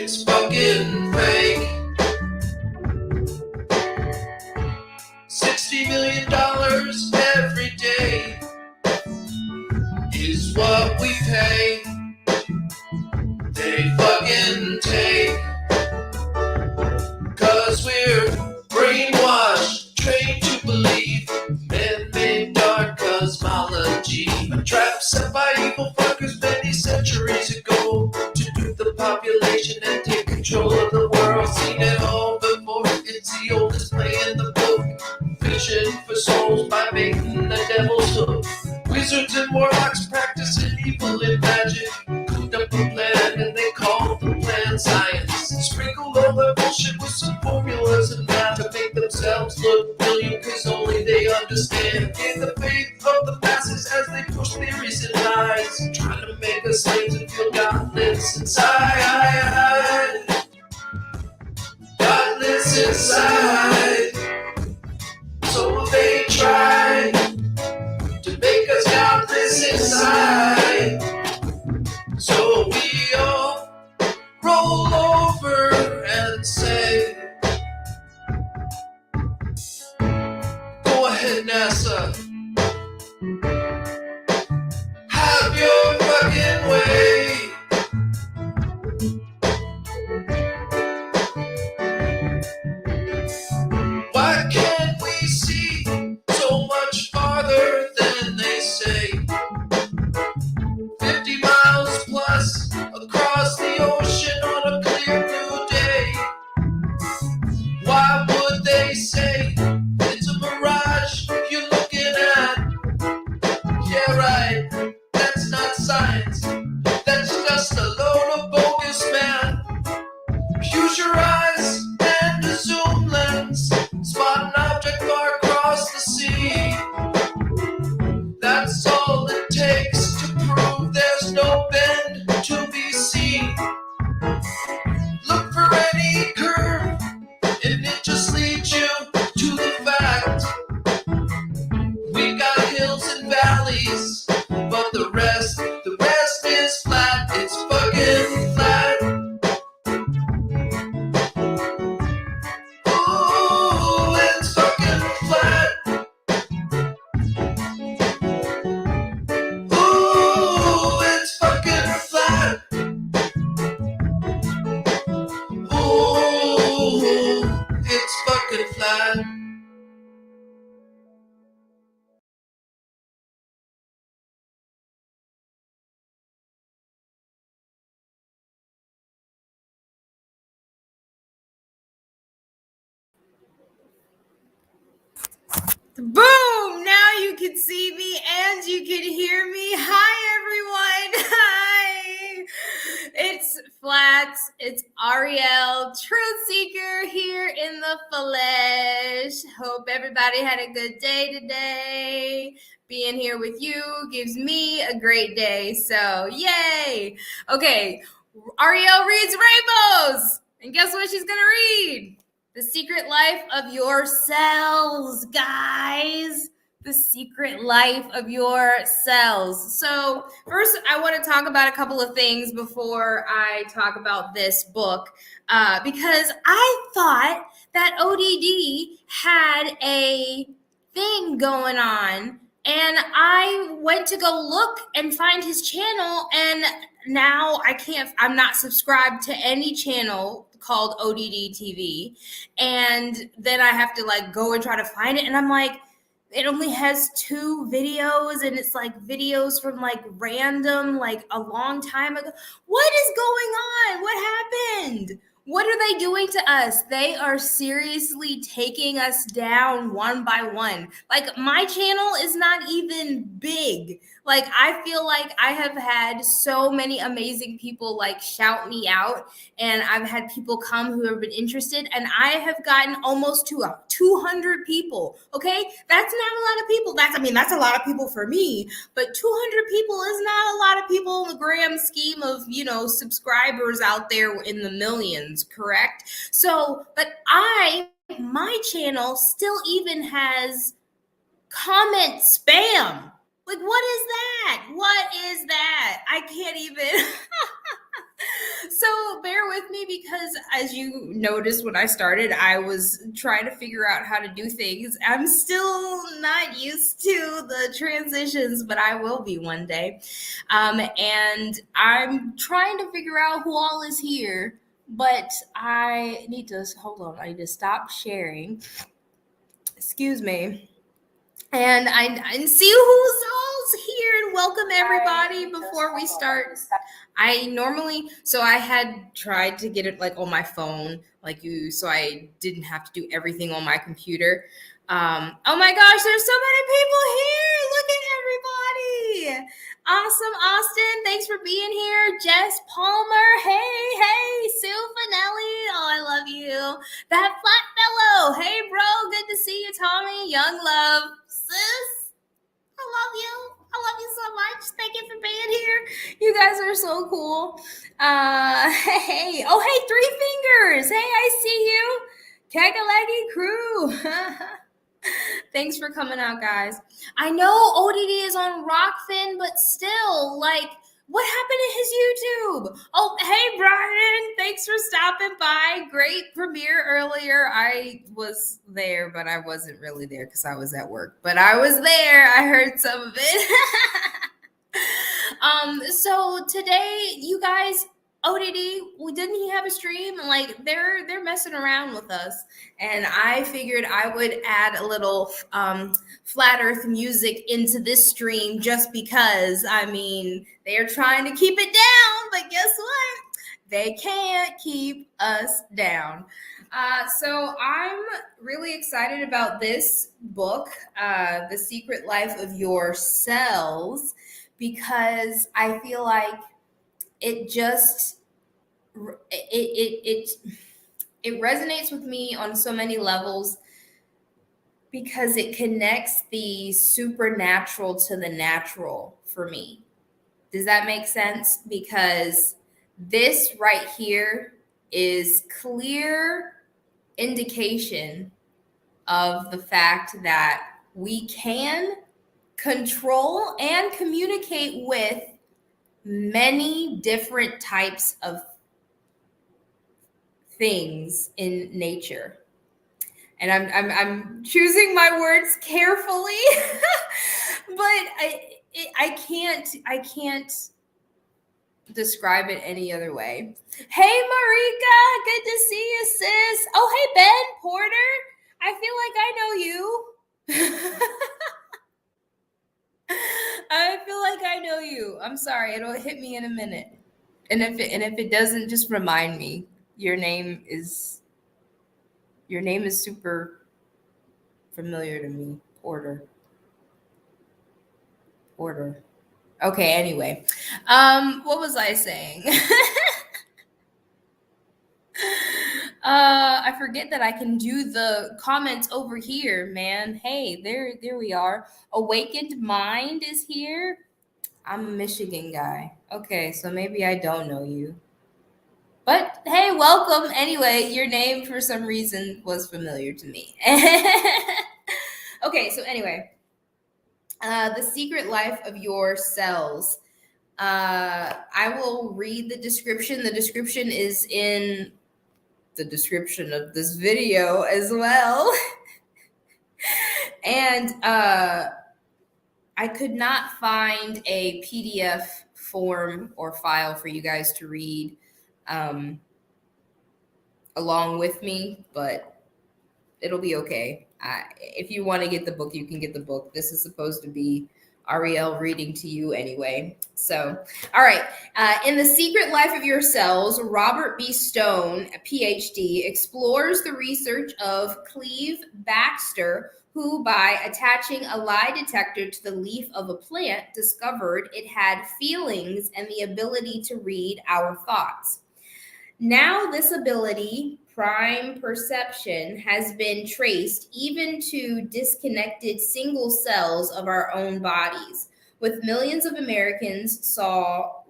It's fucking fake. $60 million every day is what we pay. They fucking take. 'Cause we're brainwashed, trained to believe man-made dark cosmology. A trap set by evil fuckers many centuries ago to dupe the population and take control of the world. Seen it all before, it's the oldest play in the book. Fishing for souls by baiting the devil's hook. Wizards and warlocks practicing evil and magic. Cooked up a plan and they called the plan science. Sprinkle all their bullshit with some formulas and math to make themselves look brilliant, cause only they understand. Gain the faith of the masses as they push theories and lies, trying to make us slaves and feel godless inside. Godless inside. So they try to make us godless inside. So we all roll over and say, go ahead, NASA. Have your fucking way. Why can't we see so much farther than they say? 50 miles plus across the ocean on a clear blue day. Why would they say it's a mirage you're looking at? Yeah, right, that's not science. That's just a load of bogus math. Use your eyes and a zoom lens. Spot an object far across the sea. That's all it takes to prove there's no bend to be seen. Look for any curve, and it just leads you to the fact. We got hills and valleys, but the rest is flat. It's fucking flat. Ooh, it's fucking flat. Ooh, it's fucking flat. Ooh, it's fucking flat. Boom! Now you can see me and you can hear me. Hi, everyone. Hi. It's Flats. It's REL, Truth Seeker here in the flesh. Hope everybody had a good day today. Being here with you gives me a great day. So, yay. Okay, REL reads rainbows. And guess what she's going to read? The Secret Life of Your Cells, guys. The Secret Life of Your Cells. So first, I want to talk about a couple of things before I talk about this book, because I thought that ODD had a thing going on, and I went to go look and find his channel, and now I'm not subscribed to any channel called ODD TV, and then I have to go and try to find it, and I'm like, it only has 2 videos, and it's videos from random, a long time ago. What is going on? What happened? What are they doing to us? They are seriously taking us down one by one. My channel is not even big. I feel like I have had so many amazing people shout me out, and I've had people come who have been interested, and I have gotten almost to 200 people. Okay, that's not a lot of people. That's a lot of people for me, but 200 people is not a lot of people in the grand scheme of subscribers out there in the millions. Correct? So, but my channel still even has comment spam. What is that? What is that? I can't even. So bear with me because as you noticed when I started, I was trying to figure out how to do things. I'm still not used to the transitions, but I will be one day. And I'm trying to figure out who all is here, but I need to, hold on, I need to stop sharing. Excuse me. And I see who's all's here and welcome everybody before we start. I normally, so I had tried to get it like on my phone, like you, so I didn't have to do everything on my computer. Oh my gosh, there's so many people here. Look at everybody. Awesome, Austin. Thanks for being here. Jess Palmer. Hey, Sue Finelli. Oh, I love you. That flat fellow. Hey, bro. Good to see you, Tommy. Young love. Sis, I love you. I love you so much. Thank you for being here. You guys are so cool. Hey. Oh, hey, Three Fingers. Hey, I see you. Kekalegi crew. Thanks for coming out, guys. I know ODD is on Rockfin, but still, like, what happened to his YouTube? Oh, hey, Brian. Thanks for stopping by. Great premiere earlier. I was there, but I wasn't really there because I was at work. But I was there. I heard some of it. So today, you guys, ODD, didn't he have a stream? Like, they're messing around with us. And I figured I would add a little flat earth music into this stream just because, I mean, they're trying to keep it down, but guess what? They can't keep us down. So I'm really excited about this book, The Secret Life of Your Cells, because I feel like it just it resonates with me on so many levels because it connects the supernatural to the natural for me. Does that make sense? Because this right here is clear indication of the fact that we can control and communicate with many different types of things in nature. And I'm choosing my words carefully, but I can't describe it any other way. Hey, Marika, good to see you, sis. Oh, hey, Ben Porter. I feel like I know you. I feel like I know you. I'm sorry, it'll hit me in a minute. And if it doesn't, just remind me. Your name is super familiar to me. Porter. Okay, anyway. What was I saying? I forget that I can do the comments over here, man. Hey, there we are. Awakened Mind is here. I'm a Michigan guy. Okay, so maybe I don't know you. But hey, welcome. Anyway, your name for some reason was familiar to me. Okay, so anyway, The Secret Life of Your Cells. I will read the description. The description is in the description of this video as well. And I could not find a PDF form or file for you guys to read along with me, but it'll be okay. If you want to get the book, you can get the book. This is supposed to be REL reading to you anyway. So, all right. In The Secret Life of Your Cells, Robert B. Stone, a Ph.D., explores the research of Cleve Backster, who, by attaching a lie detector to the leaf of a plant, discovered it had feelings and the ability to read our thoughts. Now this ability, prime perception, has been traced even to disconnected single cells of our own bodies. What millions of Americans saw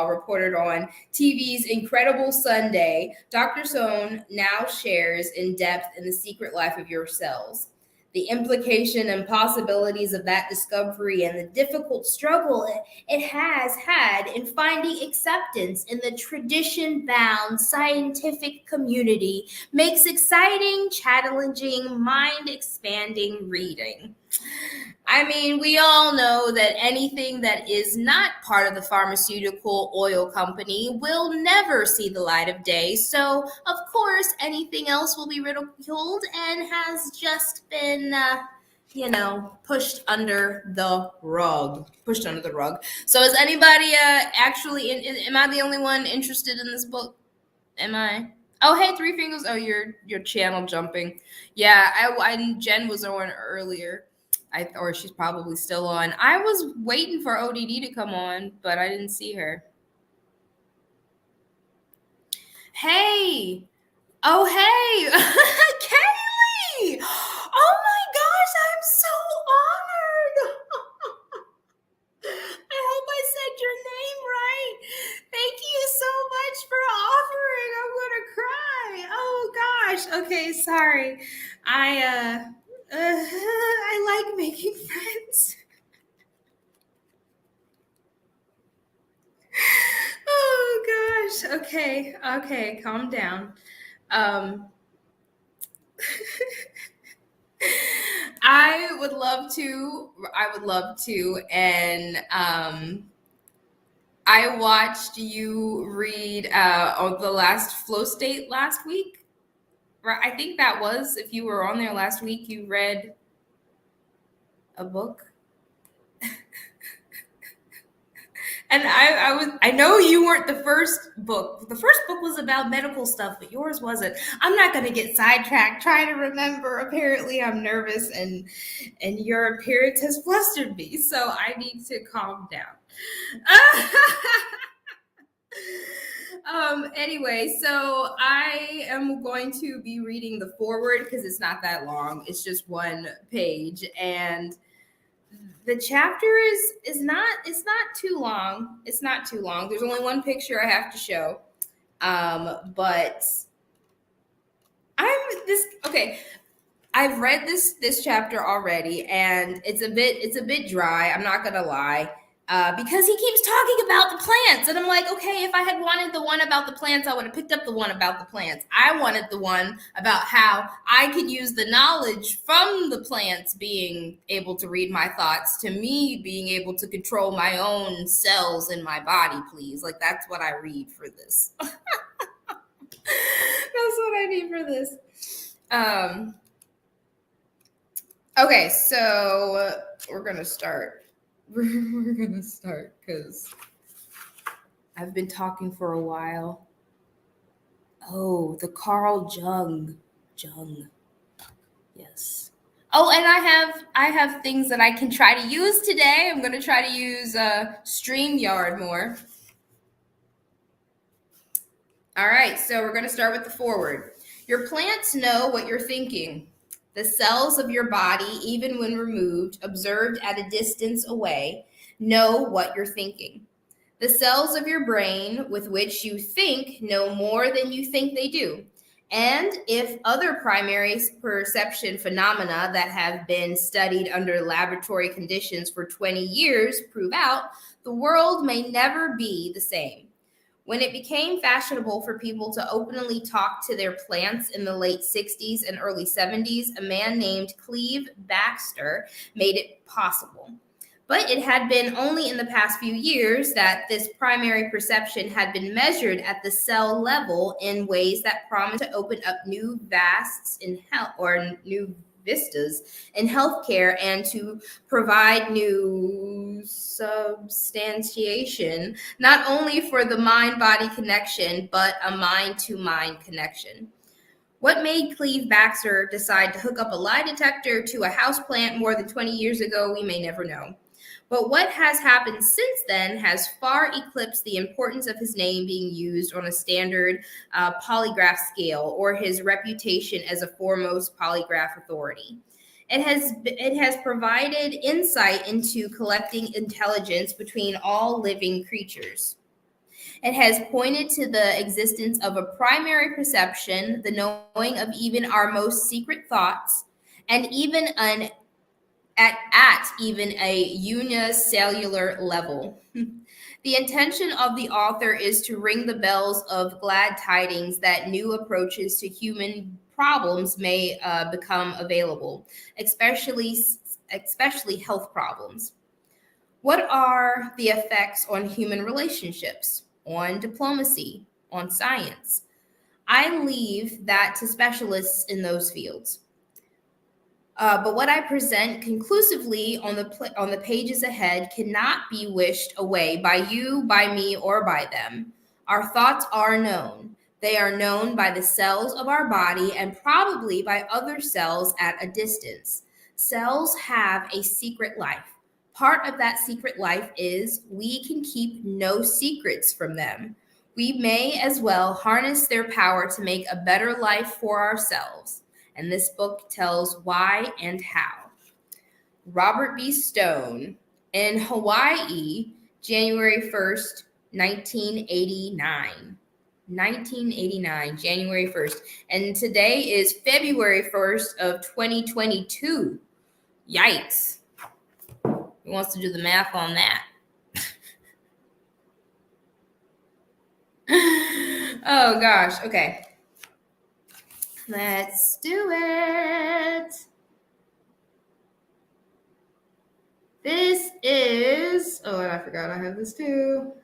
reported on TV's Incredible Sunday, Dr. Stone now shares in depth in The Secret Life of Your Cells. the implication and possibilities of that discovery and the difficult struggle it has had in finding acceptance in the tradition-bound scientific community makes exciting, challenging, mind-expanding reading. I mean, we all know that anything that is not part of the pharmaceutical oil company will never see the light of day. So, of course, anything else will be ridiculed and has just been, pushed under the rug. Pushed under the rug. So, is anybody actually, am I the only one interested in this book? Am I? Oh, hey, Three Fingers. Oh, you're channel jumping. Yeah, Jen was on earlier. Or she's probably still on. I was waiting for ODD to come on, but I didn't see her. Hey. Oh, hey. Kaylee. Oh my gosh, I'm so honored. I hope I said your name right. Thank you so much for offering. I'm gonna cry. Oh gosh. Okay, sorry. I like making friends. Oh gosh. Okay, calm down. I would love to, and I watched you read on the last Flow State last week. Right, I think that was, if you were on there last week, you read a book. And I know you weren't the first book. The first book was about medical stuff, but yours wasn't. I'm not going to get sidetracked trying to remember. Apparently I'm nervous and your appearance has flustered me. So I need to calm down. Anyway, so I am going to be reading the foreword because it's not that long. It's just one page, and the chapter is not, it's not too long. It's not too long. There's only one picture I have to show. But I've read this chapter already, and it's a bit dry. I'm not gonna lie. Because he keeps talking about the plants. And I'm like, okay, if I had wanted the one about the plants, I would have picked up the one about the plants. I wanted the one about how I could use the knowledge from the plants being able to read my thoughts to me being able to control my own cells in my body, please. Like, that's what I read for this. That's what I need for this. Okay, so we're going to start. We're gonna start because I've been talking for a while. Oh, the Carl Jung. Yes. Oh, and I have things that I can try to use today. I'm gonna try to use StreamYard more. All right, so we're gonna start with the foreword. Your plants know what you're thinking. The cells of your body, even when removed, observed at a distance away, know what you're thinking. The cells of your brain with which you think know more than you think they do. And if other primary perception phenomena that have been studied under laboratory conditions for 20 years prove out, the world may never be the same. When it became fashionable for people to openly talk to their plants in the late 60s and early 70s, a man named Cleve Backster made it possible. But it had been only in the past few years that this primary perception had been measured at the cell level in ways that promised to open up new vasts in health, or new vistas in healthcare, and to provide new substantiation, not only for the mind-body connection, but a mind-to-mind connection. What made Cleve Backster decide to hook up a lie detector to a houseplant more than 20 years ago, we may never know. But what has happened since then has far eclipsed the importance of his name being used on a standard polygraph scale, or his reputation as a foremost polygraph authority. It has provided insight into collecting intelligence between all living creatures. It has pointed to the existence of a primary perception, the knowing of even our most secret thoughts, and even at even a unicellular level. The intention of the author is to ring the bells of glad tidings that new approaches to human problems may become available, especially health problems. What are the effects on human relationships, on diplomacy, on science? I leave that to specialists in those fields. But what I present conclusively on the pages ahead cannot be wished away by you, by me, or by them. Our thoughts are known. They are known by the cells of our body and probably by other cells at a distance. Cells have a secret life. Part of that secret life is we can keep no secrets from them. We may as well harness their power to make a better life for ourselves. And this book tells why and how. Robert B. Stone, in Hawaii, January 1st, 1989. 1989, January 1st. And today is February 1st of 2022. Yikes. Who wants to do the math on that? Oh, gosh. Okay. Let's do it. This is, oh, and I forgot I have this too.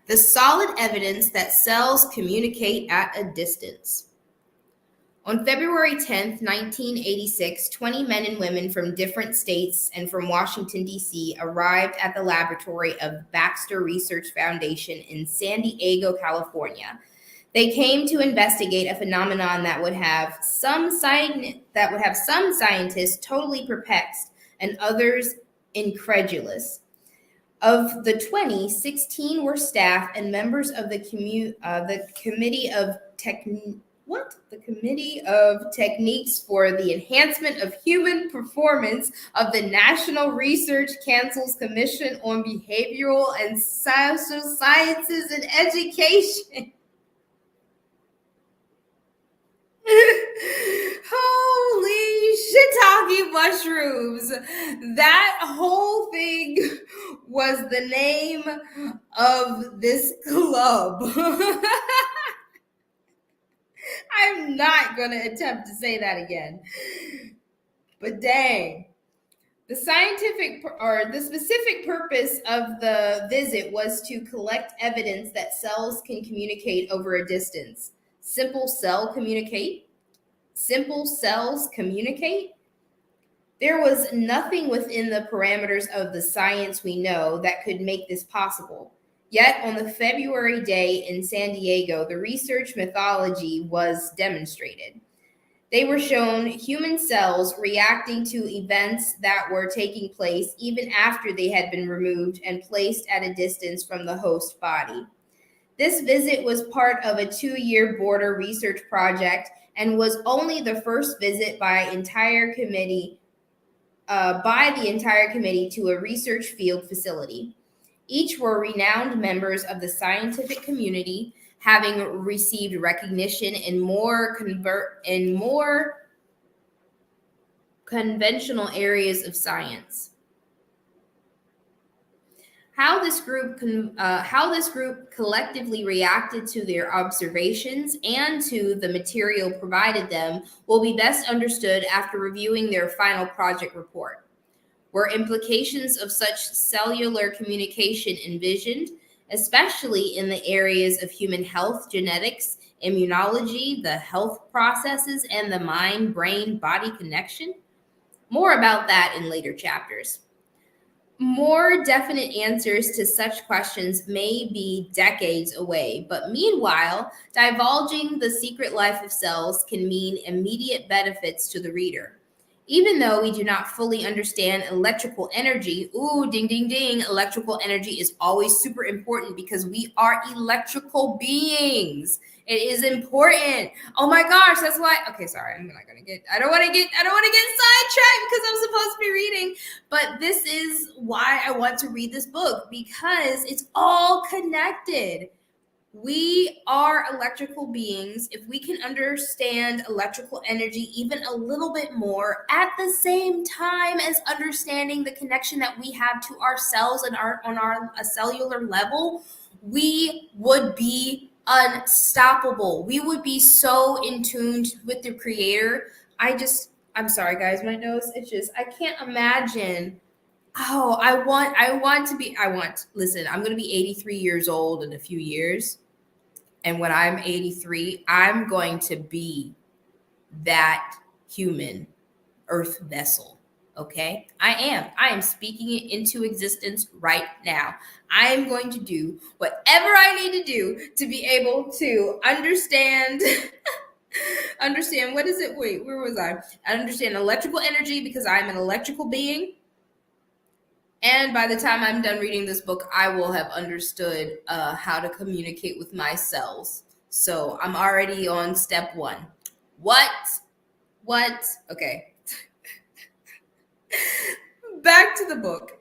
The solid evidence that cells communicate at a distance. On February 10th, 1986, 20 men and women from different states and from Washington, D.C. arrived at the laboratory of Baxter Research Foundation in San Diego, California. They came to investigate a phenomenon that would have some scientists totally perplexed and others incredulous. Of the 20, 16 were staff and members of the Committee of Techniques for the Enhancement of Human Performance of the National Research Council's Commission on Behavioral and Social Sciences and Education. Holy shit-talking mushrooms. That whole thing was the name of this club. I'm not going to attempt to say that again. But dang. The specific purpose of the visit was to collect evidence that cells can communicate over a distance. Simple cells communicate? There was nothing within the parameters of the science we know that could make this possible. Yet on the February day in San Diego, the research methodology was demonstrated. They were shown human cells reacting to events that were taking place even after they had been removed and placed at a distance from the host body. This visit was part of a 2-year border research project and was only the first visit by the entire committee to a research field facility. Each were renowned members of the scientific community, having received recognition in more conventional areas of science. How this group collectively reacted to their observations and to the material provided them will be best understood after reviewing their final project report. Were implications of such cellular communication envisioned, especially in the areas of human health, genetics, immunology, the health processes, and the mind-brain-body connection? More about that in later chapters. More definite answers to such questions may be decades away, but meanwhile, divulging the secret life of cells can mean immediate benefits to the reader. Even though we do not fully understand electrical energy, ding, ding, ding, electrical energy is always super important because we are electrical beings. It is important. Oh my gosh, that's why. Okay, sorry, I don't want to get sidetracked because I'm supposed to be reading. But this is why I want to read this book, because it's all connected. We are electrical beings. If we can understand electrical energy even a little bit more, at the same time as understanding the connection that we have to ourselves and on a cellular level, we would be unstoppable. We would be so in tune with the creator. I'm sorry guys, my nose, I can't imagine. Oh, listen, I'm going to be 83 years old in a few years. And when I'm 83, I'm going to be that human earth vessel. Okay? I am speaking it into existence right now. I am going to do whatever I need to do to be able to understand what is it? Wait, where was I? I understand electrical energy because I'm an electrical being. And by the time I'm done reading this book, I will have understood how to communicate with my cells. So I'm already on step 1. What? Okay. Back to the book.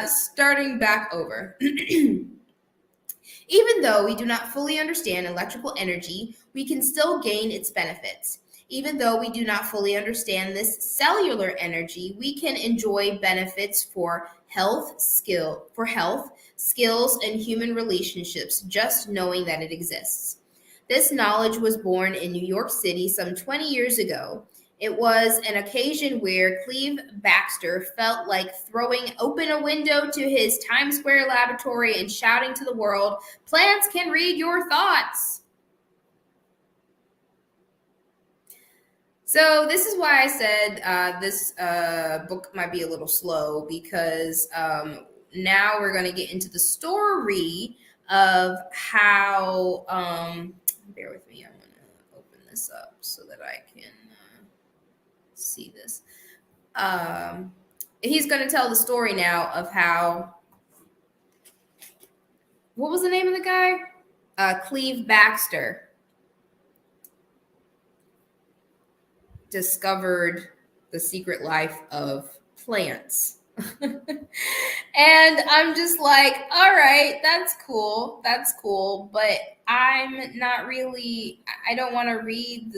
Starting back over. Even though we do not fully understand electrical energy, we can still gain its benefits. Even though we do not fully understand this cellular energy, we can enjoy benefits for health, skills, and human relationships just knowing that it exists. This knowledge was born in New York City some 20 years ago. It was an occasion where Cleve Backster felt like throwing open a window to his Times Square laboratory and shouting to the world, "Plants can read your thoughts." So this is why I said this book might be a little slow, because now we're going to get into the story of how, bear with me, I'm going to open this up so that I can see this. He's going to tell the story now of how, what was the name of the guy? Cleve Backster discovered the secret life of plants. And I'm just like, all right, that's cool, but I'm not really, I don't want to read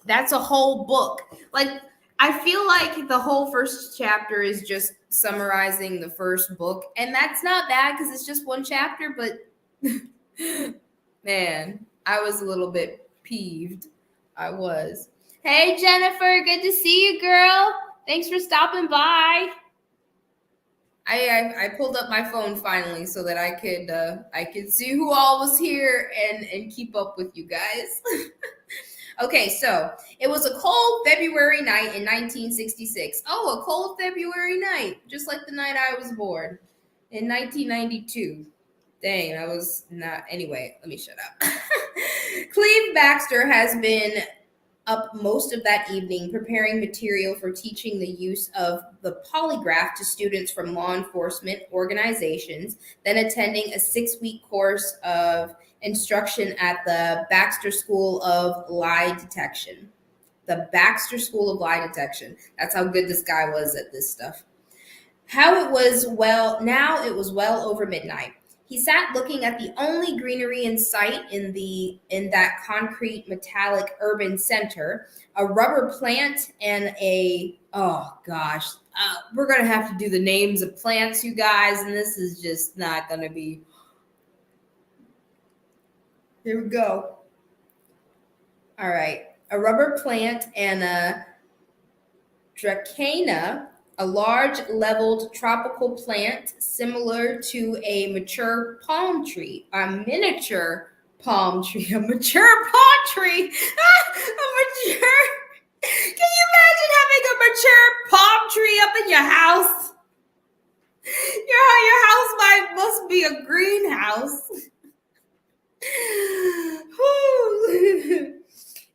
that's a whole book. Like, I feel like the whole first chapter is just summarizing the first book, and that's not bad because it's just one chapter, but man, I was a little bit peeved. I was. Hey, Jennifer, good to see you, girl. Thanks for stopping by. I pulled up my phone finally so that I could see who all was here and keep up with you guys. Okay, so it was a cold February night in 1966. Oh, a cold February night, just like the night I was born in 1992. Dang, I was not. Anyway, let me shut up. Cleve Backster has been up most of that evening preparing material for teaching the use of the polygraph to students from law enforcement organizations, then attending a 6-week course of instruction at the Backster School of Lie Detection. The Backster School of Lie Detection. That's how good this guy was at this stuff. Now it was well over midnight. He sat looking at the only greenery in sight in that concrete metallic urban center, a rubber plant and we're going to have to do the names of plants, you guys, and this is just not going to be. Here we go. All right. A rubber plant and a dracena, a large leveled tropical plant similar to a mature palm tree, a miniature palm tree, a mature palm tree, a mature. Can you imagine having a mature palm tree up in your house? Your house must be a greenhouse.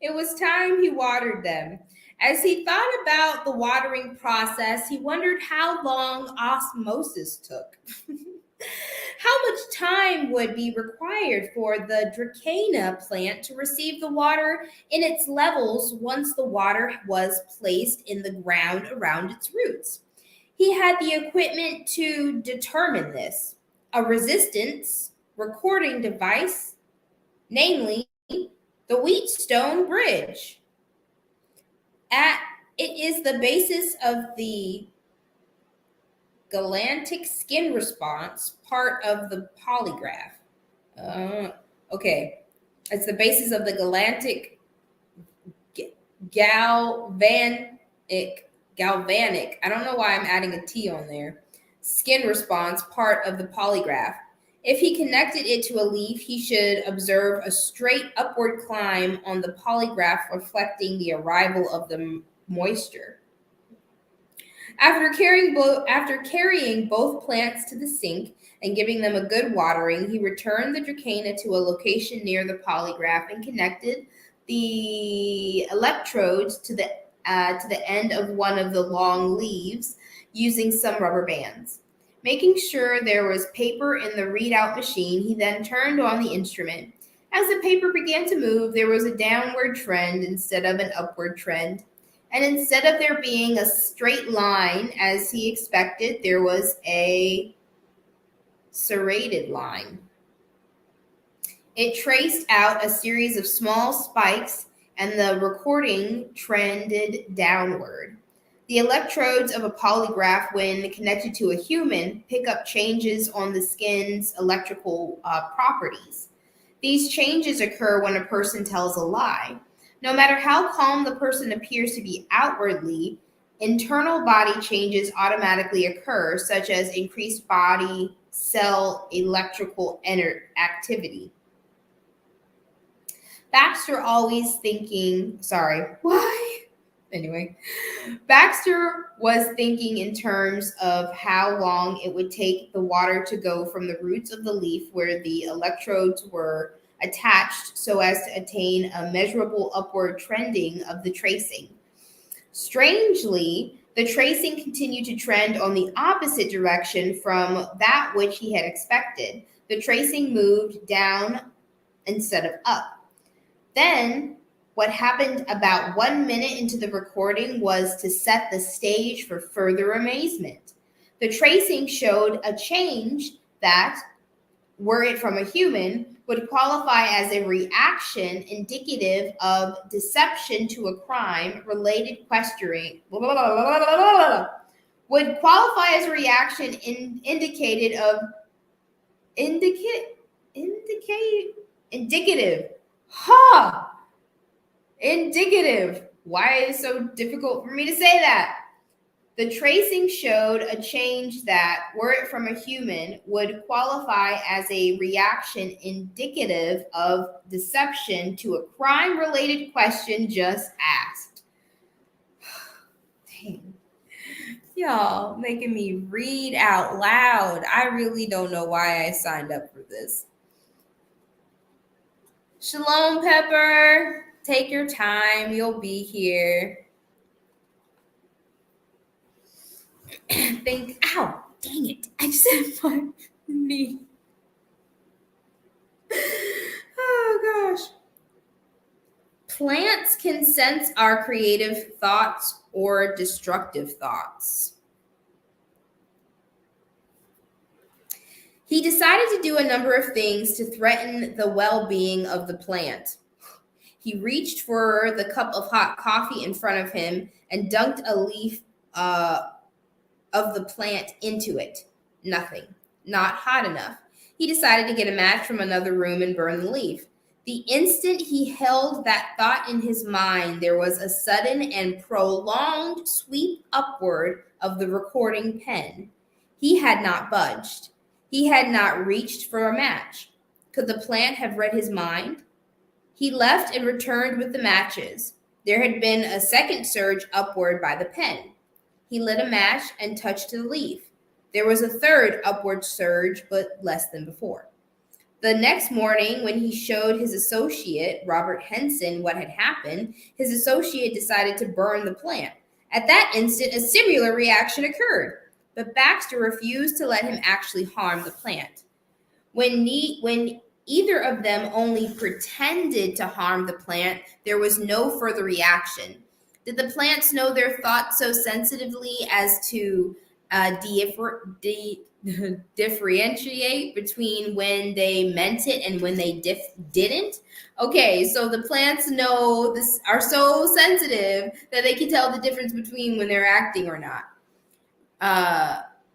It was time he watered them. As he thought about the watering process, he wondered how long osmosis took. How much time would be required for the dracena plant to receive the water in its levels once the water was placed in the ground around its roots? He had the equipment to determine this. A resistance recording device, namely the Wheatstone Bridge. It is the basis of the galactic skin response, part of the polygraph. Okay, it's the basis of the galactic galvanic. I don't know why I'm adding a T on there. Skin response, part of the polygraph. If he connected it to a leaf, he should observe a straight upward climb on the polygraph, reflecting the arrival of the moisture. After carrying both plants to the sink and giving them a good watering, he returned the Dracaena to a location near the polygraph and connected the electrodes to the end of one of the long leaves using some rubber bands. Making sure there was paper in the readout machine, he then turned on the instrument. As the paper began to move, there was a downward trend instead of an upward trend. And instead of there being a straight line, as he expected, there was a serrated line. It traced out a series of small spikes, and the recording trended downward. The electrodes of a polygraph, when connected to a human, pick up changes on the skin's electrical properties. These changes occur when a person tells a lie. No matter how calm the person appears to be outwardly, internal body changes automatically occur, such as increased body cell electrical activity. Baxter was thinking in terms of how long it would take the water to go from the roots of the leaf where the electrodes were attached so as to attain a measurable upward trending of the tracing. Strangely, the tracing continued to trend on the opposite direction from that which he had expected. The tracing moved down instead of up. Then, what happened about 1 minute into the recording was to set the stage for further amazement. The tracing showed a change that, were it from a human, would qualify as a reaction indicative of deception to a crime-related questioning. Would qualify as a reaction indicative. Indicative. Why is it so difficult for me to say that? The tracing showed a change that, were it from a human, would qualify as a reaction indicative of deception to a crime-related question just asked. Dang. Y'all making me read out loud. I really don't know why I signed up for this. Shalom, Pepper. Take your time. You'll be here. Ow, dang it. I just hit my knee. Oh, gosh. Plants can sense our creative thoughts or destructive thoughts. He decided to do a number of things to threaten the well-being of the plant. He reached for the cup of hot coffee in front of him and dunked a leaf of the plant into it. Nothing. Not hot enough. He decided to get a match from another room and burn the leaf. The instant he held that thought in his mind, there was a sudden and prolonged sweep upward of the recording pen. He had not budged. He had not reached for a match. Could the plant have read his mind? He left and returned with the matches. There had been a second surge upward by the pen. He lit a match and touched the leaf. There was a third upward surge, but less than before. The next morning, when he showed his associate, Robert Henson, what had happened, his associate decided to burn the plant. At that instant, a similar reaction occurred, but Baxter refused to let him actually harm the plant. When either of them only pretended to harm the plant, there was no further reaction. Did the plants know their thoughts so sensitively as to differentiate between when they meant it and when they didn't. Okay, so the plants know this, are so sensitive that they can tell the difference between when they're acting or not.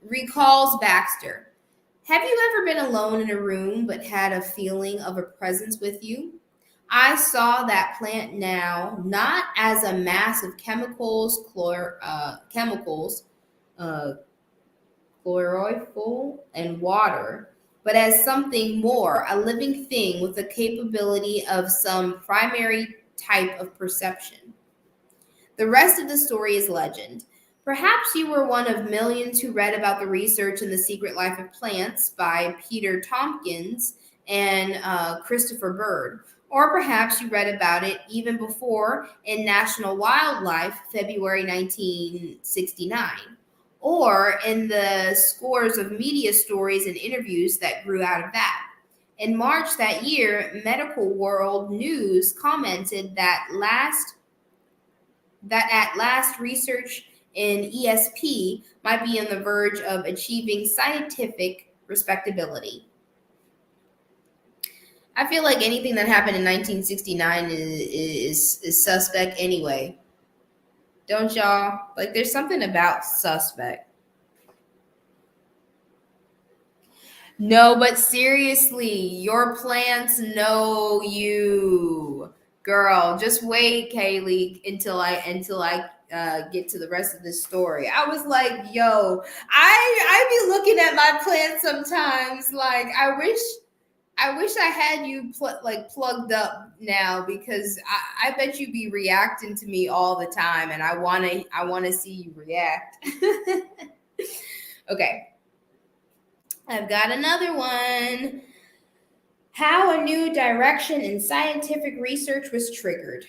Recalls Baxter. Have you ever been alone in a room but had a feeling of a presence with you? I saw that plant now not as a mass of chemicals, chlorophyll and water, but as something more, a living thing with the capability of some primary type of perception. The rest of the story is legend. Perhaps you were one of millions who read about the research in The Secret Life of Plants by Peter Tompkins and Christopher Bird. Or perhaps you read about it even before in National Wildlife, February 1969. Or in the scores of media stories and interviews that grew out of that. In March that year, Medical World News commented that at last research in ESP might be on the verge of achieving scientific respectability. I feel like anything that happened in 1969 is suspect anyway. Don't y'all? Like, there's something about suspect. No, but seriously, your plants know you. Girl, just wait, Kaylee, until I get to the rest of this story. I was like, yo, I be looking at my plants sometimes. Like, I wish I had you plugged up now, because I bet you be reacting to me all the time, and I wanna see you react. Okay, I've got another one. How a new direction in scientific research was triggered.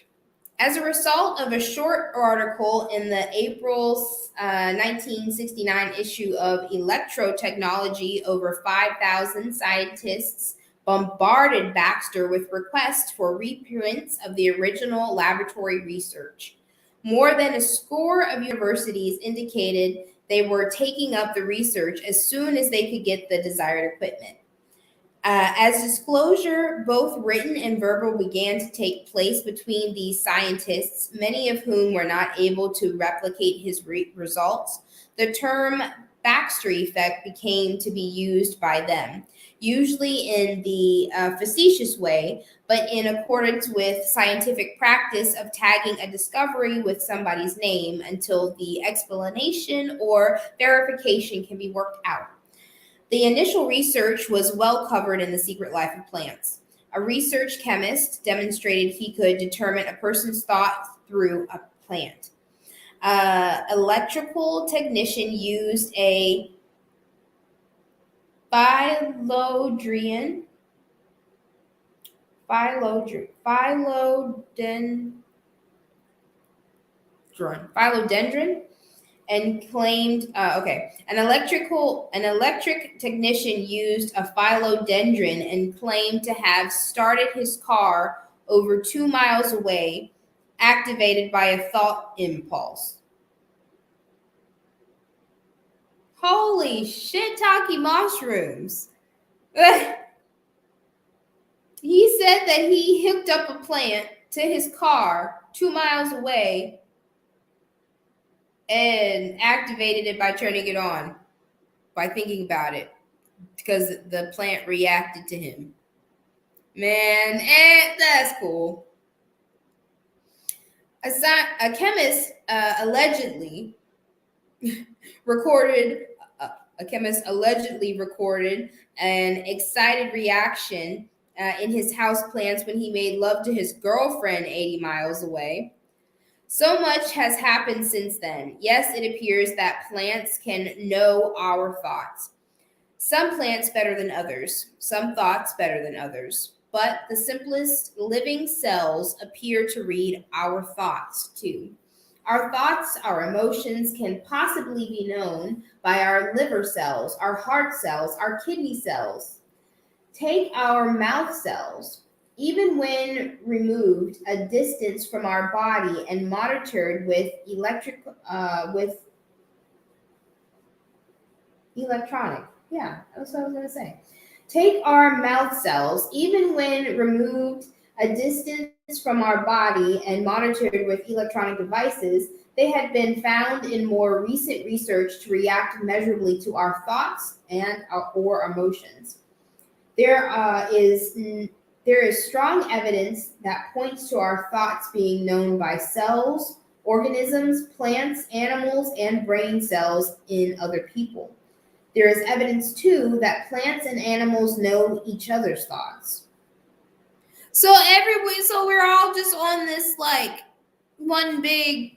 As a result of a short article in the April 1969 issue of Electrotechnology, over 5,000 scientists bombarded Baxter with requests for reprints of the original laboratory research. More than a score of universities indicated they were taking up the research as soon as they could get the desired equipment. As disclosure, both written and verbal, began to take place between these scientists, many of whom were not able to replicate his results, the term Baxter effect became to be used by them, usually in the facetious way, but in accordance with scientific practice of tagging a discovery with somebody's name until the explanation or verification can be worked out. The initial research was well covered in The Secret Life of Plants. A research chemist demonstrated he could determine a person's thought through a plant. Electrical technician used a phylodendron and claimed an electric technician used a phylodendron and claimed to have started his car over 2 miles away, activated by a thought impulse. Holy shit-taki mushrooms. He said that he hooked up a plant to his car 2 miles away and activated it by turning it on, by thinking about it, because the plant reacted to him. Man, that's cool. A chemist allegedly recorded an excited reaction in his house plants when he made love to his girlfriend 80 miles away. So much has happened since then. Yes, it appears that plants can know our thoughts. Some plants better than others, some thoughts better than others. But the simplest living cells appear to read our thoughts too. Our thoughts, our emotions can possibly be known by our liver cells, our heart cells, our kidney cells. Take our mouth cells. Even when removed a distance from our body and monitored with electronic Yeah, that's what I was going to say. Take our mouth cells, even when removed a distance from our body and monitored with electronic devices, they had been found in more recent research to react measurably to our thoughts and or emotions. There is strong evidence that points to our thoughts being known by cells, organisms, plants, animals, and brain cells in other people. There is evidence too that plants and animals know each other's thoughts. So we're all just on this like one big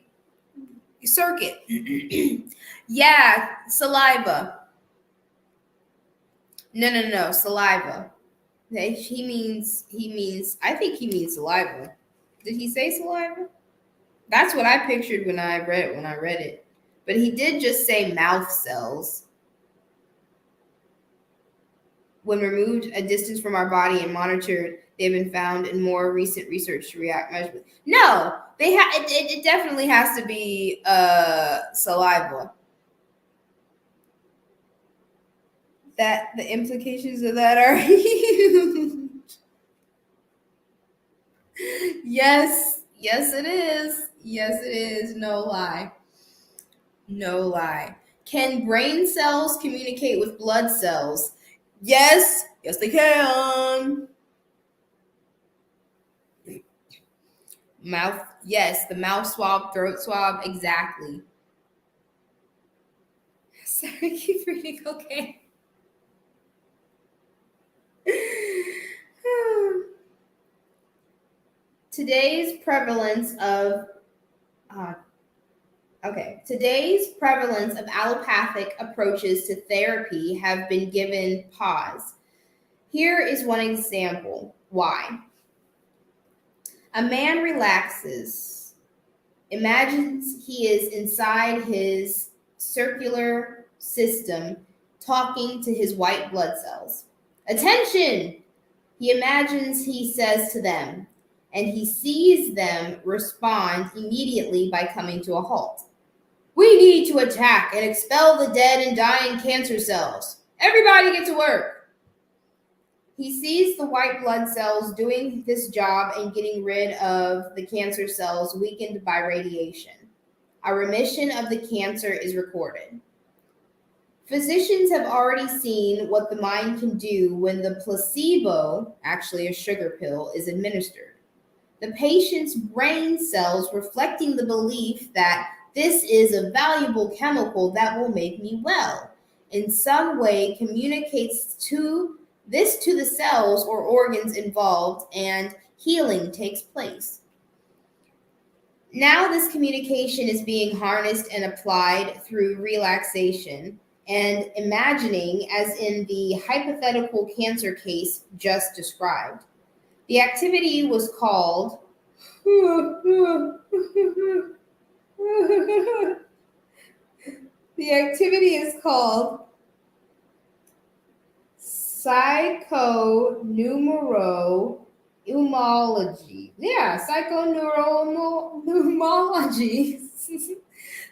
circuit. Yeah, saliva. No, saliva. I think he means saliva. Did he say saliva? That's what I pictured when I read it. But he did just say mouth cells. When removed a distance from our body and monitored, they've been found in more recent research to react measurably. No, it definitely has to be saliva. That the implications of that are huge. Yes, it is. Yes, it is. No lie. Can brain cells communicate with blood cells? Yes, they can. Mouth, yes, the mouth swab, throat swab, exactly. Sorry, keep reading, okay. Today's prevalence of allopathic approaches to therapy have been given pause. Here is one example. Why? A man relaxes, imagines he is inside his circular system talking to his white blood cells. Attention! He imagines he says to them, and he sees them respond immediately by coming to a halt. We need to attack and expel the dead and dying cancer cells. Everybody get to work. He sees the white blood cells doing this job and getting rid of the cancer cells weakened by radiation. A remission of the cancer is recorded. Physicians have already seen what the mind can do when the placebo, actually a sugar pill, is administered. The patient's brain cells reflecting the belief that this is a valuable chemical that will make me well, in some way communicates to the cells or organs involved, and healing takes place. Now this communication is being harnessed and applied through relaxation and imagining, as in the hypothetical cancer case just described. The activity was called psychoneuroimmunology. Yeah, psychoneuroimmunology.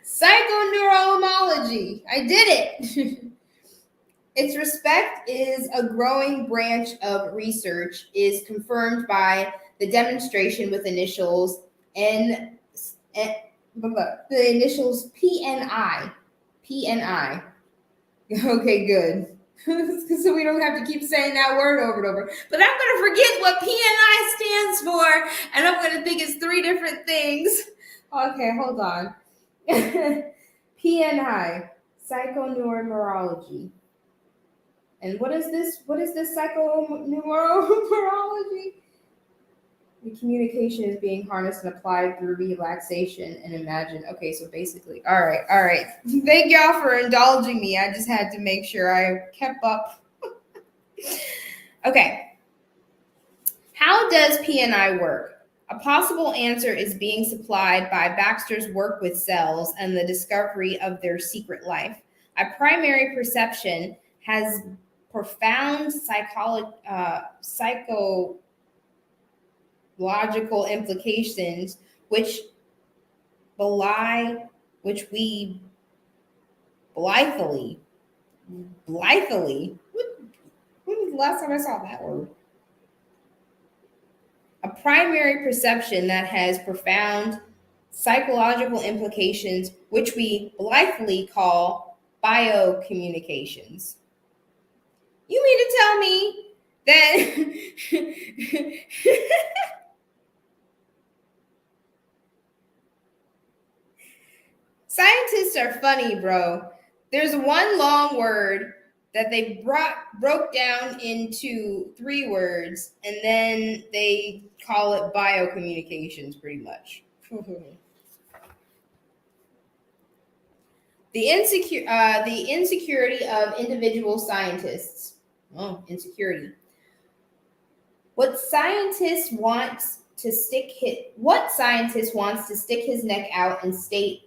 Psychoneuroimmunology. I did it. Its respect is a growing branch of research, is confirmed by the demonstration with initials the initials PNI. PNI. Okay, good. So we don't have to keep saying that word over and over. But I'm going to forget what PNI stands for, and I'm going to think it's three different things. Okay, hold on. PNI, psychoneuroimmunology. And what is this? What is this psychoneuroimmunology? The communication is being harnessed and applied through relaxation and imagine. Okay, so basically, all right. Thank y'all for indulging me. I just had to make sure I kept up. Okay. How does PNI work? A possible answer is being supplied by Baxter's work with cells and the discovery of their secret life. A primary perception has profound psychological implications, which we blithely Blithely. When was the last time I saw that word? A primary perception that has profound psychological implications, which we blithely call biocommunications. You mean to tell me that scientists are funny, bro? There's one long word that they broke down into 3 words, and then they call it biocommunications, pretty much. The insecurity of individual scientists. Oh, insecurity. What scientist wants to stick his neck out and state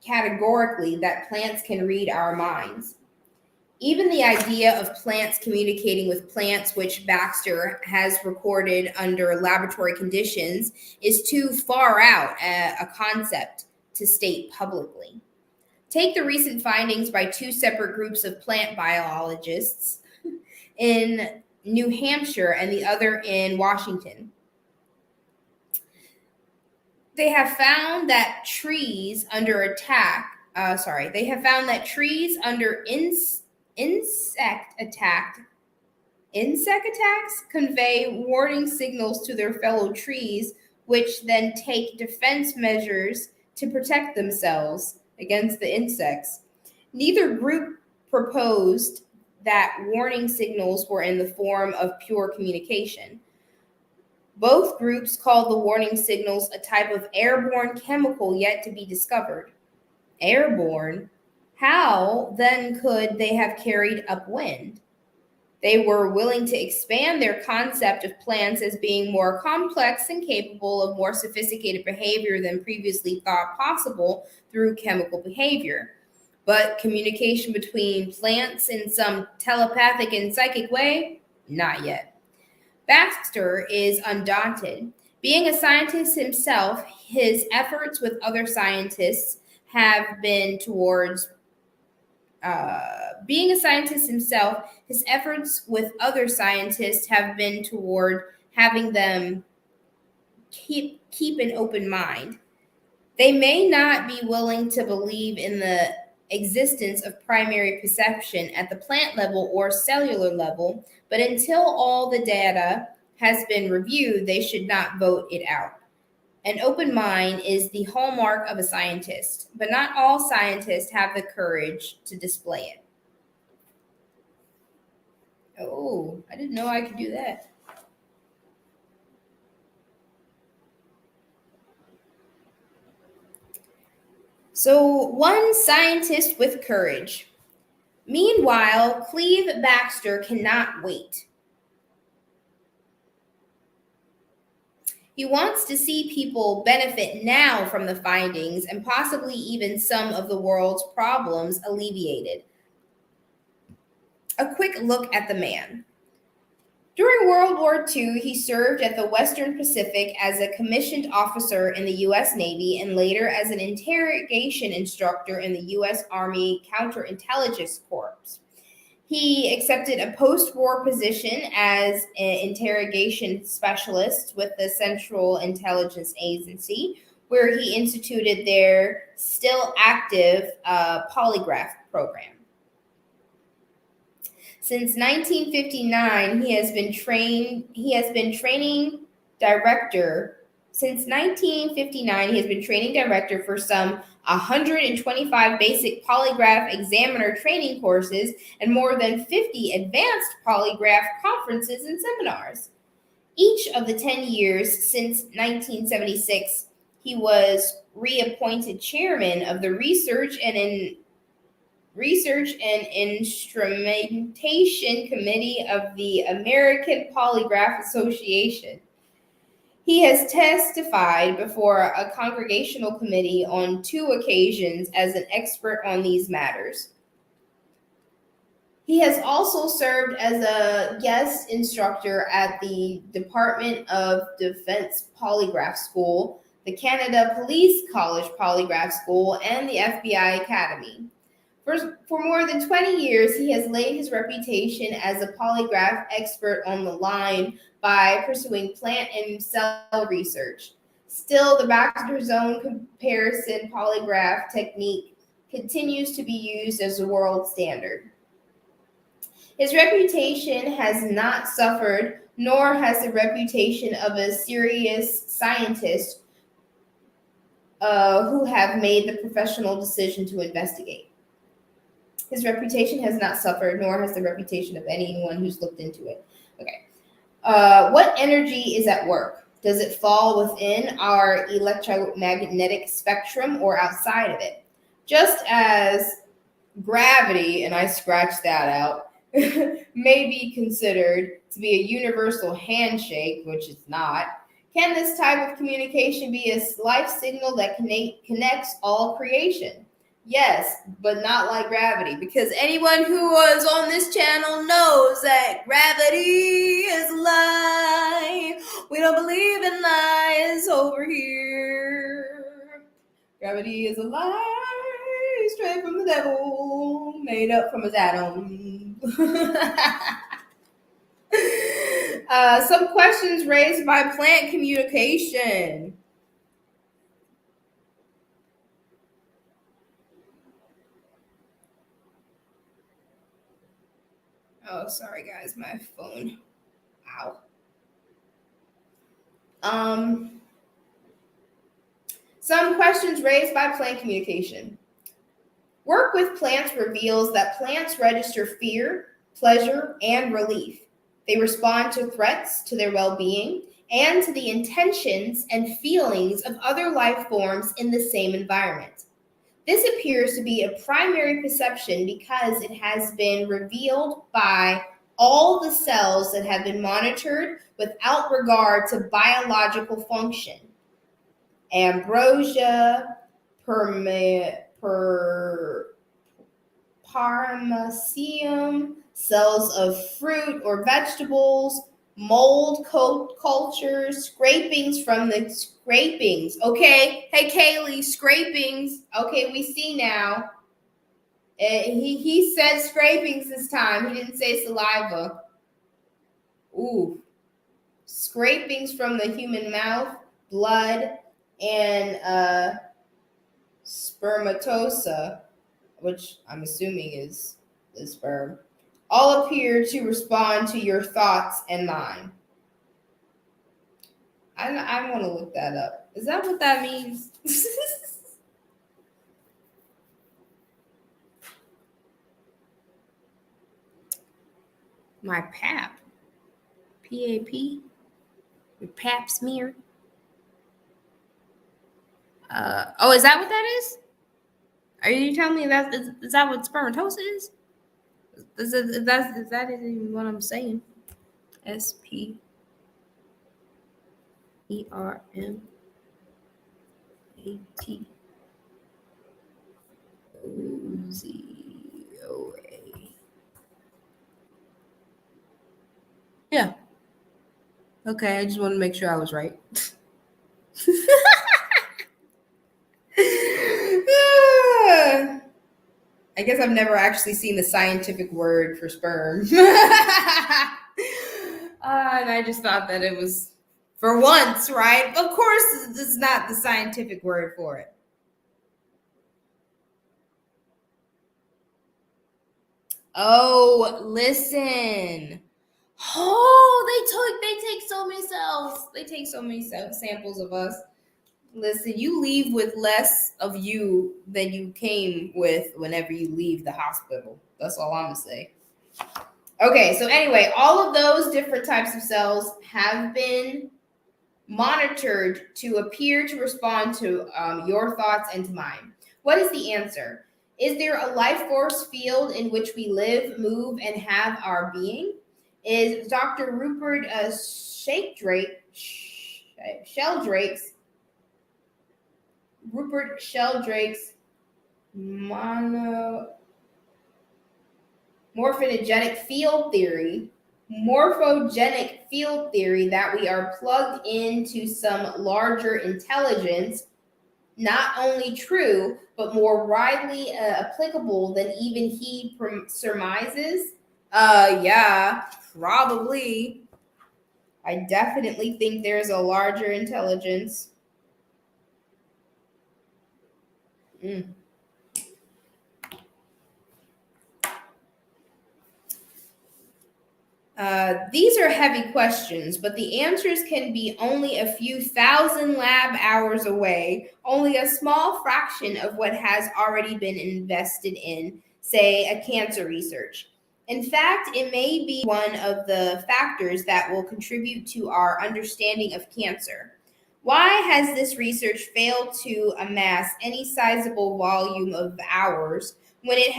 categorically that plants can read our minds? Even the idea of plants communicating with plants, which Baxter has recorded under laboratory conditions, is too far out a concept to state publicly. Take the recent findings by 2 separate groups of plant biologists in New Hampshire and the other in Washington. They have found that trees under insect attacks convey warning signals to their fellow trees, which then take defense measures to protect themselves against the insects. Neither group proposed that warning signals were in the form of pure communication. Both groups called the warning signals a type of airborne chemical yet to be discovered. Airborne? How then could they have carried upwind? They were willing to expand their concept of plants as being more complex and capable of more sophisticated behavior than previously thought possible through chemical behavior. But communication between plants in some telepathic and psychic way? Not yet. Baxter is undaunted. Being a scientist himself, his efforts with other scientists have been towards having them keep an open mind. They may not be willing to believe in the existence of primary perception at the plant level or cellular level, but until all the data has been reviewed, they should not vote it out. An open mind is the hallmark of a scientist, but not all scientists have the courage to display it. Oh, I didn't know I could do that. So, one scientist with courage. Meanwhile, Cleve Backster cannot wait. He wants to see people benefit now from the findings and possibly even some of the world's problems alleviated. A quick look at the man. During World War II, he served at the Western Pacific as a commissioned officer in the U.S. Navy and later as an interrogation instructor in the U.S. Army Counterintelligence Corps. He accepted a post-war position as an interrogation specialist with the Central Intelligence Agency, where he instituted their still active polygraph program. Since 1959, he has been training director for some 125 basic polygraph examiner training courses and more than 50 advanced polygraph conferences and seminars. Each of the 10 years since 1976, he was reappointed chairman of the Research and Instrumentation Committee of the American Polygraph Association. He has testified before a congregational committee on 2 occasions as an expert on these matters. He has also served as a guest instructor at the Department of Defense Polygraph School, the Canada Police College Polygraph School, and the FBI Academy. For more than 20 years, he has laid his reputation as a polygraph expert on the line by pursuing plant and cell research. Still, the Baxter Zone comparison polygraph technique continues to be used as the world standard. His reputation has not suffered, nor has the reputation of a serious scientist who have made the professional decision to investigate. His reputation has not suffered, nor has the reputation of anyone who's looked into it. Okay. What energy is at work? Does it fall within our electromagnetic spectrum or outside of it? Just as gravity, and I scratched that out, may be considered to be a universal handshake, which it's not, can this type of communication be a life signal that connects all creation? Yes, but not like gravity, because anyone who was on this channel knows that gravity is a lie. We don't believe in lies over here. Gravity is a lie, straight from the devil, made up from his atom. Some questions raised by plant communication. Oh, sorry guys, my phone. Ow. Some questions raised by plant communication. Work with plants reveals that plants register fear, pleasure, and relief. They respond to threats to their well-being and to the intentions and feelings of other life forms in the same environment. This appears to be a primary perception because it has been revealed by all the cells that have been monitored without regard to biological function. Ambrosia, Parmeseum, cells of fruit or vegetables, mold cultures, scrapings from the scrapings. Okay, hey Kaylee, scrapings. Okay, we see now. He said scrapings this time. He didn't say saliva. Ooh. Scrapings from the human mouth, blood, and spermatosa, which I'm assuming is the sperm, all appear to respond to your thoughts and mine. I want to look that up. Is that what that means? My pap. P-A-P? Your pap smear? Oh, is that what that is? Are you telling me that is that what spermatosis is? Is that even what I'm saying? SPERMAT. OZOA. Yeah. Okay, I just want to make sure I was right. I guess I've never actually seen the scientific word for sperm. And I just thought that it was for once, right? Of course, it's not the scientific word for it. Oh, listen. Oh, they take so many cells. They take so many samples of us. Listen, you leave with less of you than you came with whenever you leave the hospital. That's all I'm gonna say. Okay, so anyway, all of those different types of cells have been monitored to appear to respond to your thoughts and to mine. What is the answer? Is there a life force field in which we live, move, and have our being? Is Dr. Rupert Sheldrake's morphogenic field theory that we are plugged into some larger intelligence not only true, but more widely applicable than even he surmises? Yeah, probably. I definitely think there's a larger intelligence. Mm. These are heavy questions, but the answers can be only a few thousand lab hours away, only a small fraction of what has already been invested in, say, a cancer research. In fact, it may be one of the factors that will contribute to our understanding of cancer. Why has this research failed to amass any sizable volume of hours when it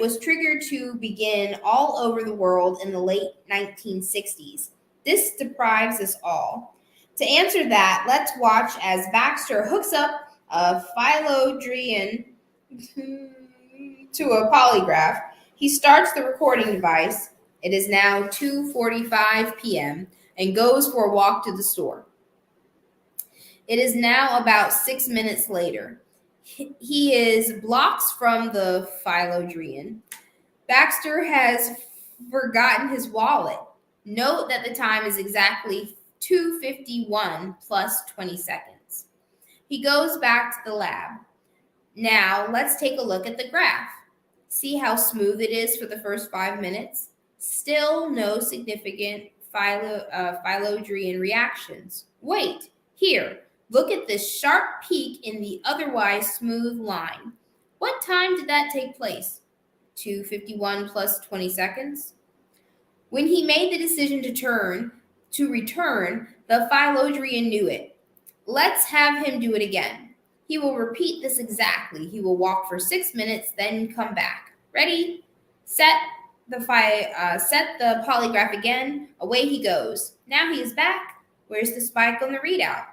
was triggered to begin all over the world in the late 1960s? This deprives us all. To answer that, let's watch as Baxter hooks up a phylodrian to a polygraph. He starts the recording device. It is now 2:45 p.m. and goes for a walk to the store. It is now about 6 minutes later. He is blocks from the phylodrian. Baxter has forgotten his wallet. Note that the time is exactly 2:51 plus 20 seconds. He goes back to the lab. Now, let's take a look at the graph. See how smooth it is for the first 5 minutes? Still no significant phylodrian reactions. Wait, here, look at this sharp peak in the otherwise smooth line. What time did that take place? 2:51 plus 20 seconds. When he made the decision to return, the phylodrian knew it. Let's have him do it again. He will repeat this exactly. He will walk for 6 minutes, then come back. Ready? Set set the polygraph again. Away he goes. Now he is back. Where's the spike on the readout?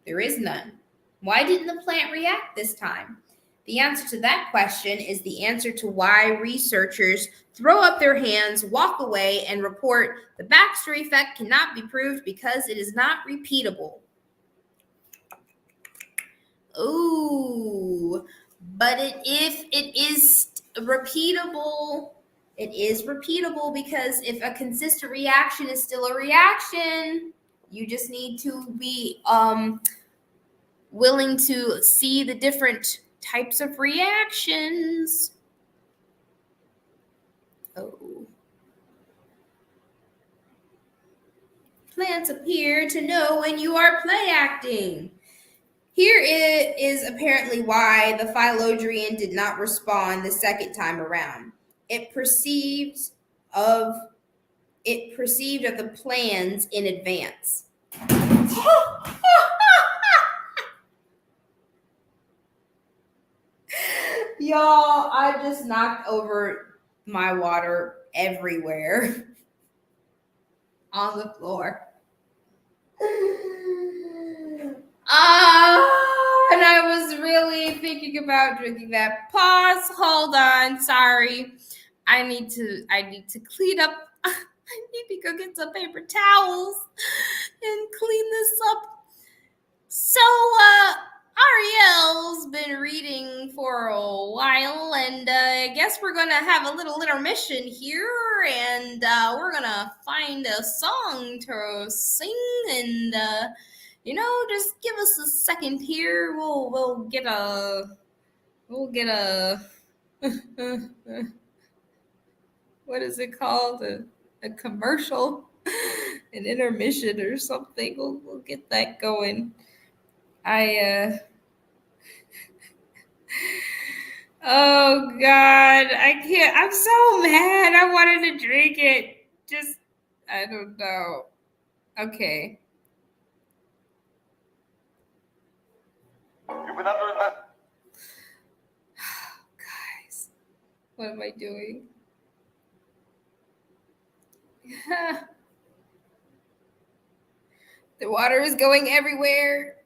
There is none. Why didn't the plant react this time? The answer to that question is the answer to why researchers throw up their hands, walk away, and report the Baxter effect cannot be proved because it is not repeatable. Ooh, but if it is repeatable, it is repeatable because if a consistent reaction is still a reaction, you just need to be willing to see the different types of reactions. Oh. Plants appear to know when you are play acting. Here is apparently why the phylodrian did not respond the second time around. It perceived of the plans in advance. Y'all, I just knocked over my water everywhere on the floor. And I was really thinking about drinking that. Pause, hold on, sorry. I need to clean up. I need to go get some paper towels and clean this up. So, Ariel's been reading for a while, and I guess we're gonna have a little intermission here, and we're gonna find a song to sing, and just give us a second here. We'll get a what is it called? A commercial, an intermission or something. We'll get that going. Oh God, I can't. I'm so mad. I wanted to drink it. Just, I don't know. Okay. You've been under investigation. Guys, what am I doing? The water is going everywhere.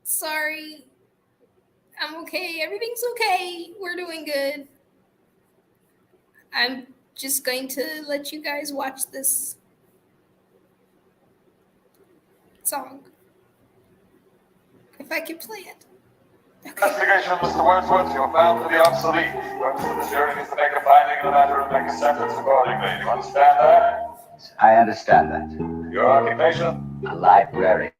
Sorry. I'm okay. Everything's okay. We're doing good. I'm just going to let you guys watch this song. if I could play it. Investigation, Mr. Wordsworth, you're found to be obsolete. Whoever the jury needs to make a finding in the matter and make a sentence accordingly. Do you understand that? I understand that. Your occupation? A librarian.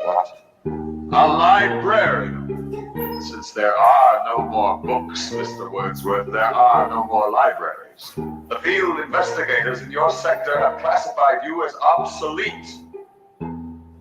What? A librarian. Since there are no more books, Mr. Wordsworth, there are no more libraries. The field investigators in your sector have classified you as obsolete.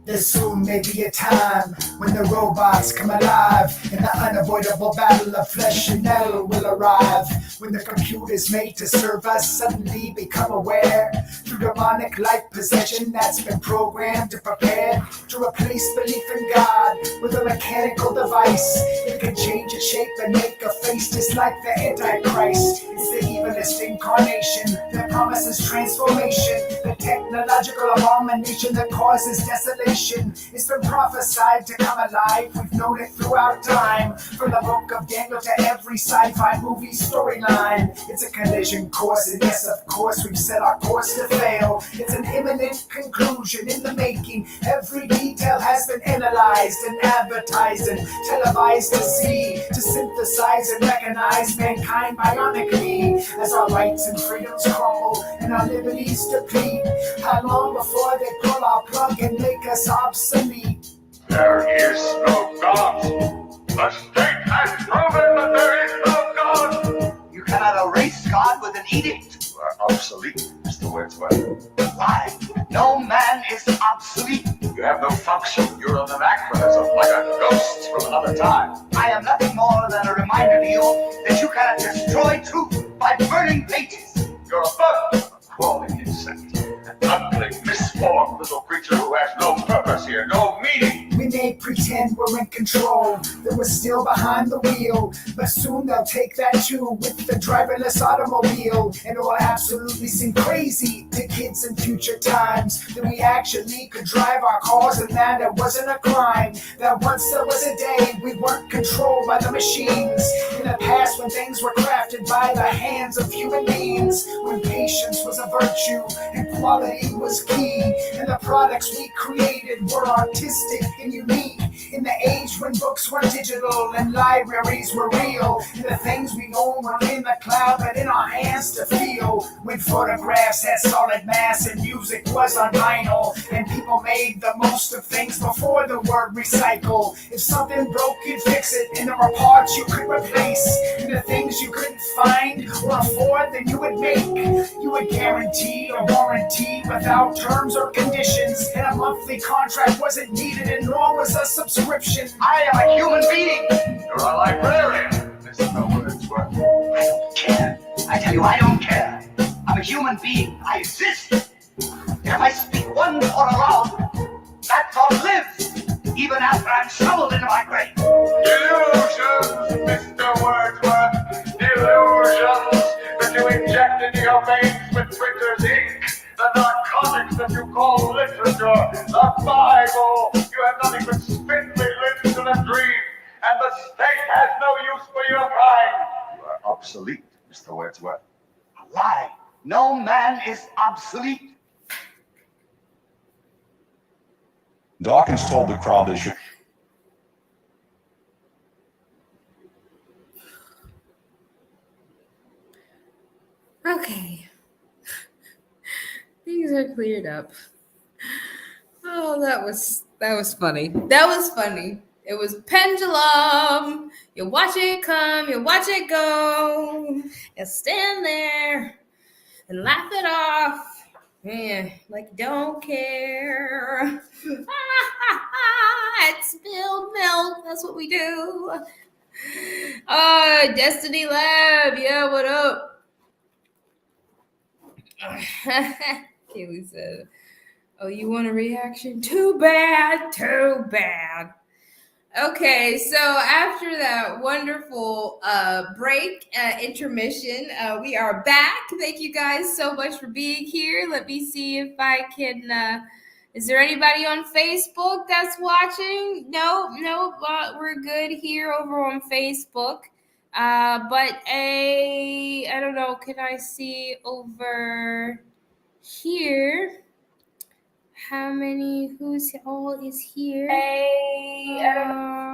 There soon may be a time when the robots come alive and the unavoidable battle of flesh and metal will arrive. When the computers made to serve us suddenly become aware through demonic-like possession that's been programmed to prepare to replace belief in God with a mechanical device. It can change its shape and make a face just like the Antichrist. It's the evilest incarnation that promises transformation, the technological abomination that causes desolation. It's been prophesied to come alive. We've known it throughout time, from the book of Daniel to every sci-fi movie storyline. It's a collision course, and yes, of course, we've set our course to fail. It's an imminent conclusion in the making. Every detail has been analyzed and advertised and televised to see, to synthesize and recognize mankind bionically as our rights and freedoms crumble and our liberties deplete. How long before they pull our plug and make us obsolete? There is no God. The state has proven that there is no God. You cannot erase God with an edict. You are obsolete, Mr. Wordsworth. Why? No man is obsolete. You have no function. You're an anachronism, like a ghost from another time. I am nothing more than a reminder to you that you cannot destroy truth by burning pages. You're a bug, a crawling insect, an ugly, misformed little creature who has no purpose here, no meaning. We may pretend we're in control, that we're still behind the wheel, but soon they'll take that too with the driverless automobile, and it will absolutely seem crazy to kids in future times that we actually could drive our cars and that it wasn't a crime, that once there was a day we weren't controlled by the machines. In the past, when things were crafted by the hands of human beings, when patience was a virtue and quality was key, and the products we created were artistic and unique. In the age when books were digital and libraries were real, and the things we own were in the cloud but in our hands to feel. When photographs had solid mass and music was on vinyl, and people made the most of things before the word recycle. If something broke, you'd fix it, and there were parts you could replace, and the things you couldn't find or afford, then you would make. You would guarantee or warranty without terms or conditions, and a monthly contract wasn't needed, and nor was a subscription. I am a human being. You're a librarian, Mr. Wordsworth. I don't care. I tell you, I don't care. I'm a human being. I exist. If I speak one thought aloud, that thought lives, even after I'm shoveled into my grave. Delusions, Mr. Wordsworth. Delusions that you inject into your veins with printer's ink. The narcotics that you call literature, the Bible. You have nothing but spindly limbs and a dream, and the state has no use for your kind. You are obsolete, Mr. Wordsworth. A lie. No man is obsolete. Dawkins told the crowd they should. Okay. Things are cleared up. Oh, that was funny. That was funny. It was pendulum. You watch it come, you watch it go. You stand there and laugh it off. Yeah, like don't care. It's spilled milk. That's what we do. Destiny Lab. Yeah, what up? Kaylee said, "Oh, you want a reaction? Too bad, too bad." Okay, so after that wonderful break, intermission, we are back. Thank you guys so much for being here. Let me see if I can. Is there anybody on Facebook that's watching? No, we're good here over on Facebook. But I don't know. Can I see over here? How many? Who's all is here? Hey, I don't know.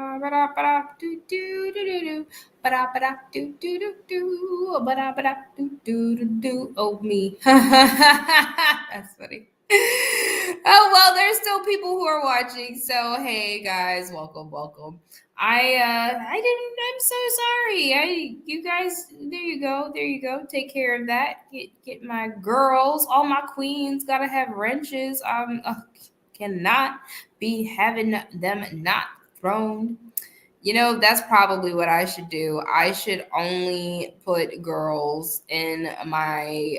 Oh, me. That's funny. Oh well, there's still people who are watching. So hey guys, welcome. I'm so sorry. You guys, there you go. Take care of that. Get my girls, all my queens gotta have wrenches. Cannot be having them not thrown. You know, that's probably what I should do. I should only put girls in my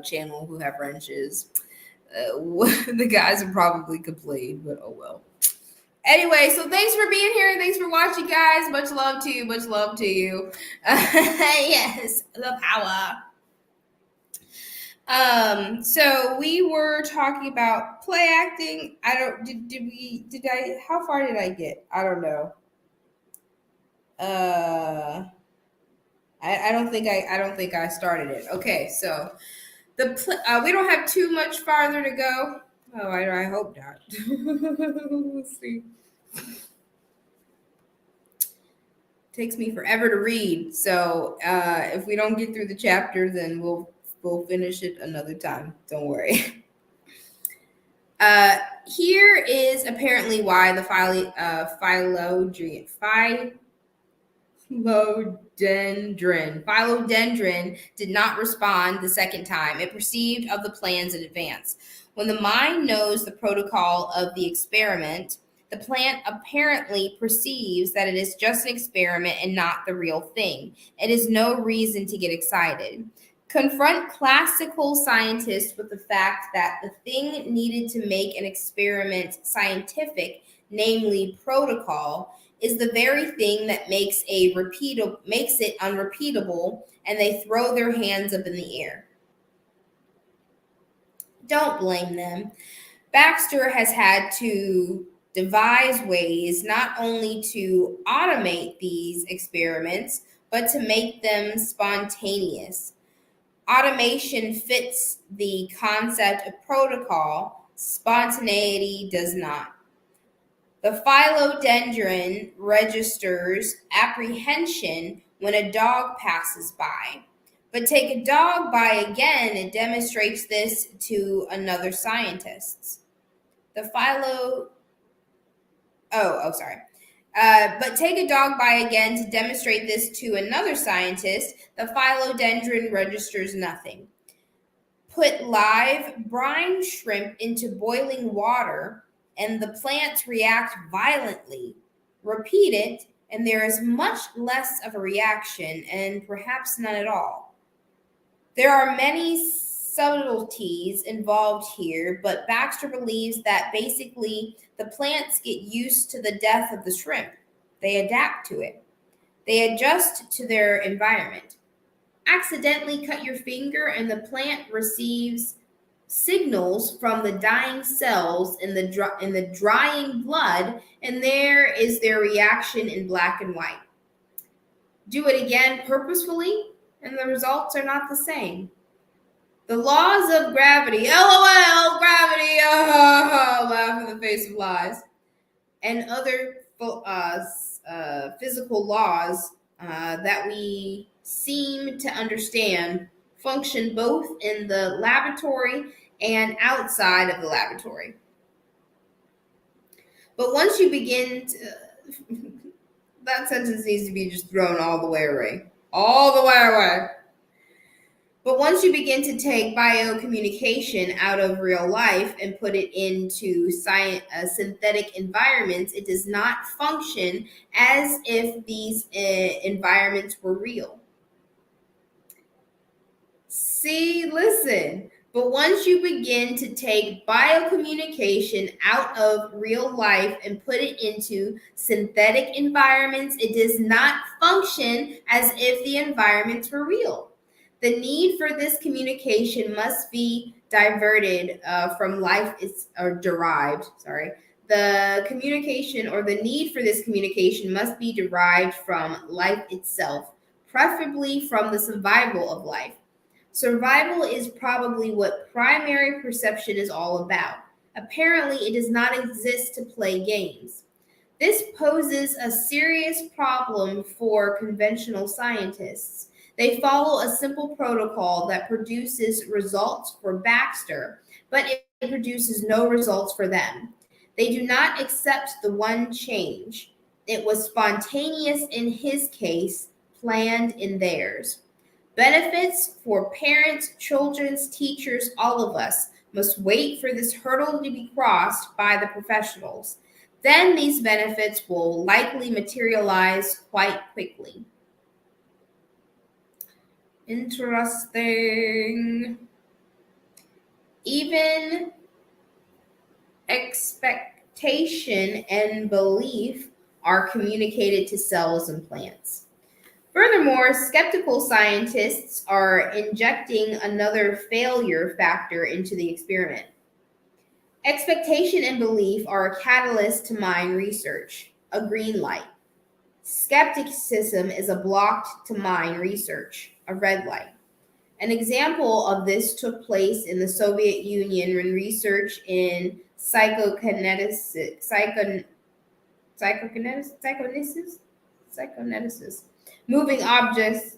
channel who have wrenches. The guys would probably complain, but oh well. Anyway, so thanks for being here and thanks for watching, guys. Much love to you. Yes, the power. So we were talking about play acting. How far did I get? I don't know. I don't think I started it. Okay, so we don't have too much farther to go. Oh, I hope not. Let's see. Takes me forever to read, so if we don't get through the chapter, then we'll finish it another time. Don't worry. Here is apparently why the philodendron did not respond the second time it perceived of the plans in advance. When the mind knows the protocol of the experiment, the plant apparently perceives that it is just an experiment and not the real thing. It is no reason to get excited. Confront classical scientists with the fact that the thing needed to make an experiment scientific, namely protocol, is the very thing that makes it unrepeatable, and they throw their hands up in the air. Don't blame them. Backster has had to devise ways not only to automate these experiments, but to make them spontaneous. Automation fits the concept of protocol, spontaneity does not. The philodendron registers apprehension when a dog passes by. But take a dog by again, it demonstrates this to another scientist. But take a dog by again to demonstrate this to another scientist, the philodendron registers nothing. Put live brine shrimp into boiling water, and the plants react violently. Repeat it, and there is much less of a reaction, and perhaps none at all. There are many subtleties involved here, but Backster believes that basically the plants get used to the death of the shrimp. They adapt to it. They adjust to their environment. Accidentally cut your finger and the plant receives signals from the dying cells in the drying blood, and there is their reaction in black and white. Do it again purposefully, and the results are not the same. The laws of gravity, LOL, gravity, laugh in the face of lies, and other physical laws that we seem to understand function both in the laboratory and outside of the laboratory. But once you begin to... that sentence needs to be just thrown all the way away. All the way away. But once you begin to take biocommunication out of real life and put it into synthetic environments, it does not function as if these environments were real. See, listen. But once you begin to take biocommunication out of real life and put it into synthetic environments, it does not function as if the environments were real. The need for this communication must be diverted from life derived. The communication or the need for this communication must be derived from life itself, preferably from the survival of life. Survival is probably what primary perception is all about. Apparently, it does not exist to play games. This poses a serious problem for conventional scientists. They follow a simple protocol that produces results for Backster, but it produces no results for them. They do not accept the one change. It was spontaneous in his case, planned in theirs. Benefits for parents, children, teachers, all of us must wait for this hurdle to be crossed by the professionals. Then these benefits will likely materialize quite quickly. Interesting. Even expectation and belief are communicated to cells and plants. Furthermore, skeptical scientists are injecting another failure factor into the experiment. Expectation and belief are a catalyst to mind research, a green light. Skepticism is a block to mind research, a red light. An example of this took place in the Soviet Union when research in psychokinesis, moving objects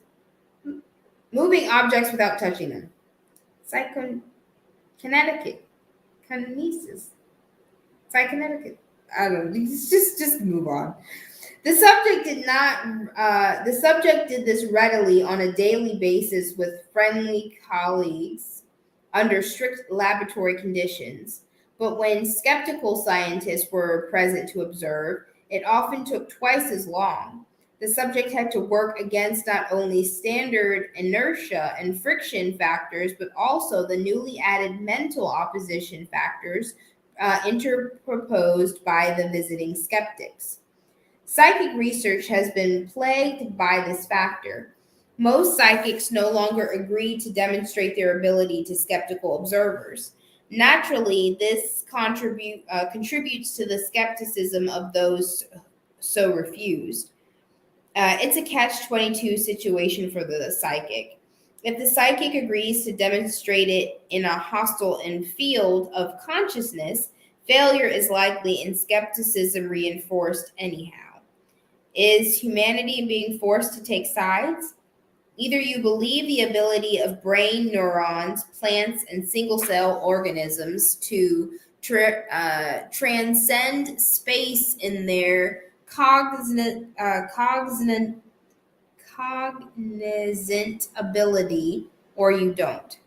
without touching them. Psychokinesis. Psychokinetic. I don't know. Just move on. The subject did this readily on a daily basis with friendly colleagues under strict laboratory conditions. But when skeptical scientists were present to observe, it often took twice as long. The subject had to work against not only standard inertia and friction factors, but also the newly added mental opposition factors interposed by the visiting skeptics. Psychic research has been plagued by this factor. Most psychics no longer agree to demonstrate their ability to skeptical observers. Naturally, this contributes to the skepticism of those so refused. It's a catch-22 situation for the psychic. If the psychic agrees to demonstrate it in a hostile field of consciousness, failure is likely and skepticism reinforced anyhow. Is humanity being forced to take sides? Either you believe the ability of brain, neurons, plants, and single-cell organisms to transcend space in their cognizant ability, or you don't.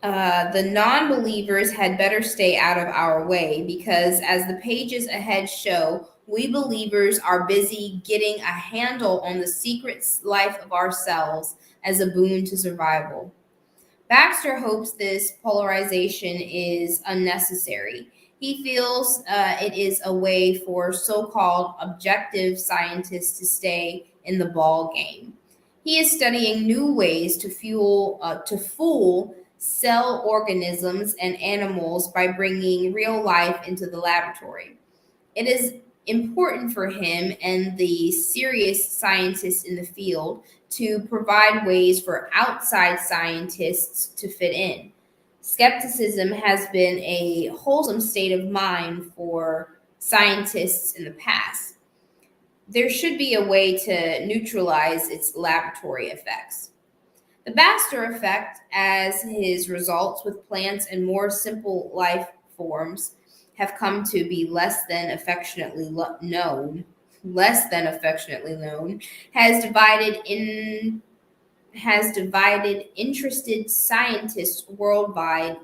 The non-believers had better stay out of our way because, as the pages ahead show, we believers are busy getting a handle on the secret life of ourselves as a boon to survival. Backster hopes this polarization is unnecessary. He feels it is a way for so-called objective scientists to stay in the ball game. He is studying new ways to fool cell organisms and animals by bringing real life into the laboratory. It is important for him and the serious scientists in the field to provide ways for outside scientists to fit in. Skepticism has been a wholesome state of mind for scientists in the past. There should be a way to neutralize its laboratory effects. The Backster effect, as his results with plants and more simple life forms have come to be less than affectionately known, has divided interested scientists worldwide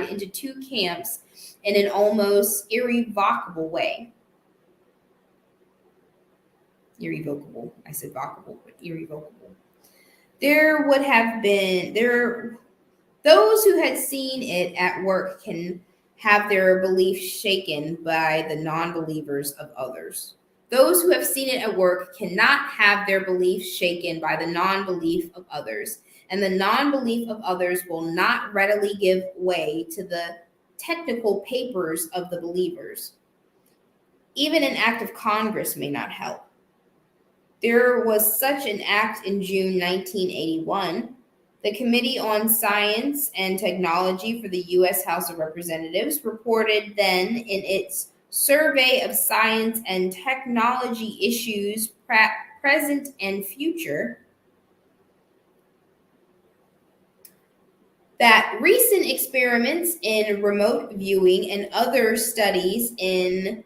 into two camps in an almost irrevocable way. Irrevocable. I said vocable, but irrevocable. There would have been those who had seen it at work can have their belief shaken by the non-believers of others. Those who have seen it at work cannot have their belief shaken by the non-belief of others, and the non-belief of others will not readily give way to the technical papers of the believers. Even an act of Congress may not help. There was such an act in June 1981, The Committee on Science and Technology for the U.S. House of Representatives reported then in its Survey of Science and Technology Issues Present and Future that recent experiments in remote viewing and other studies in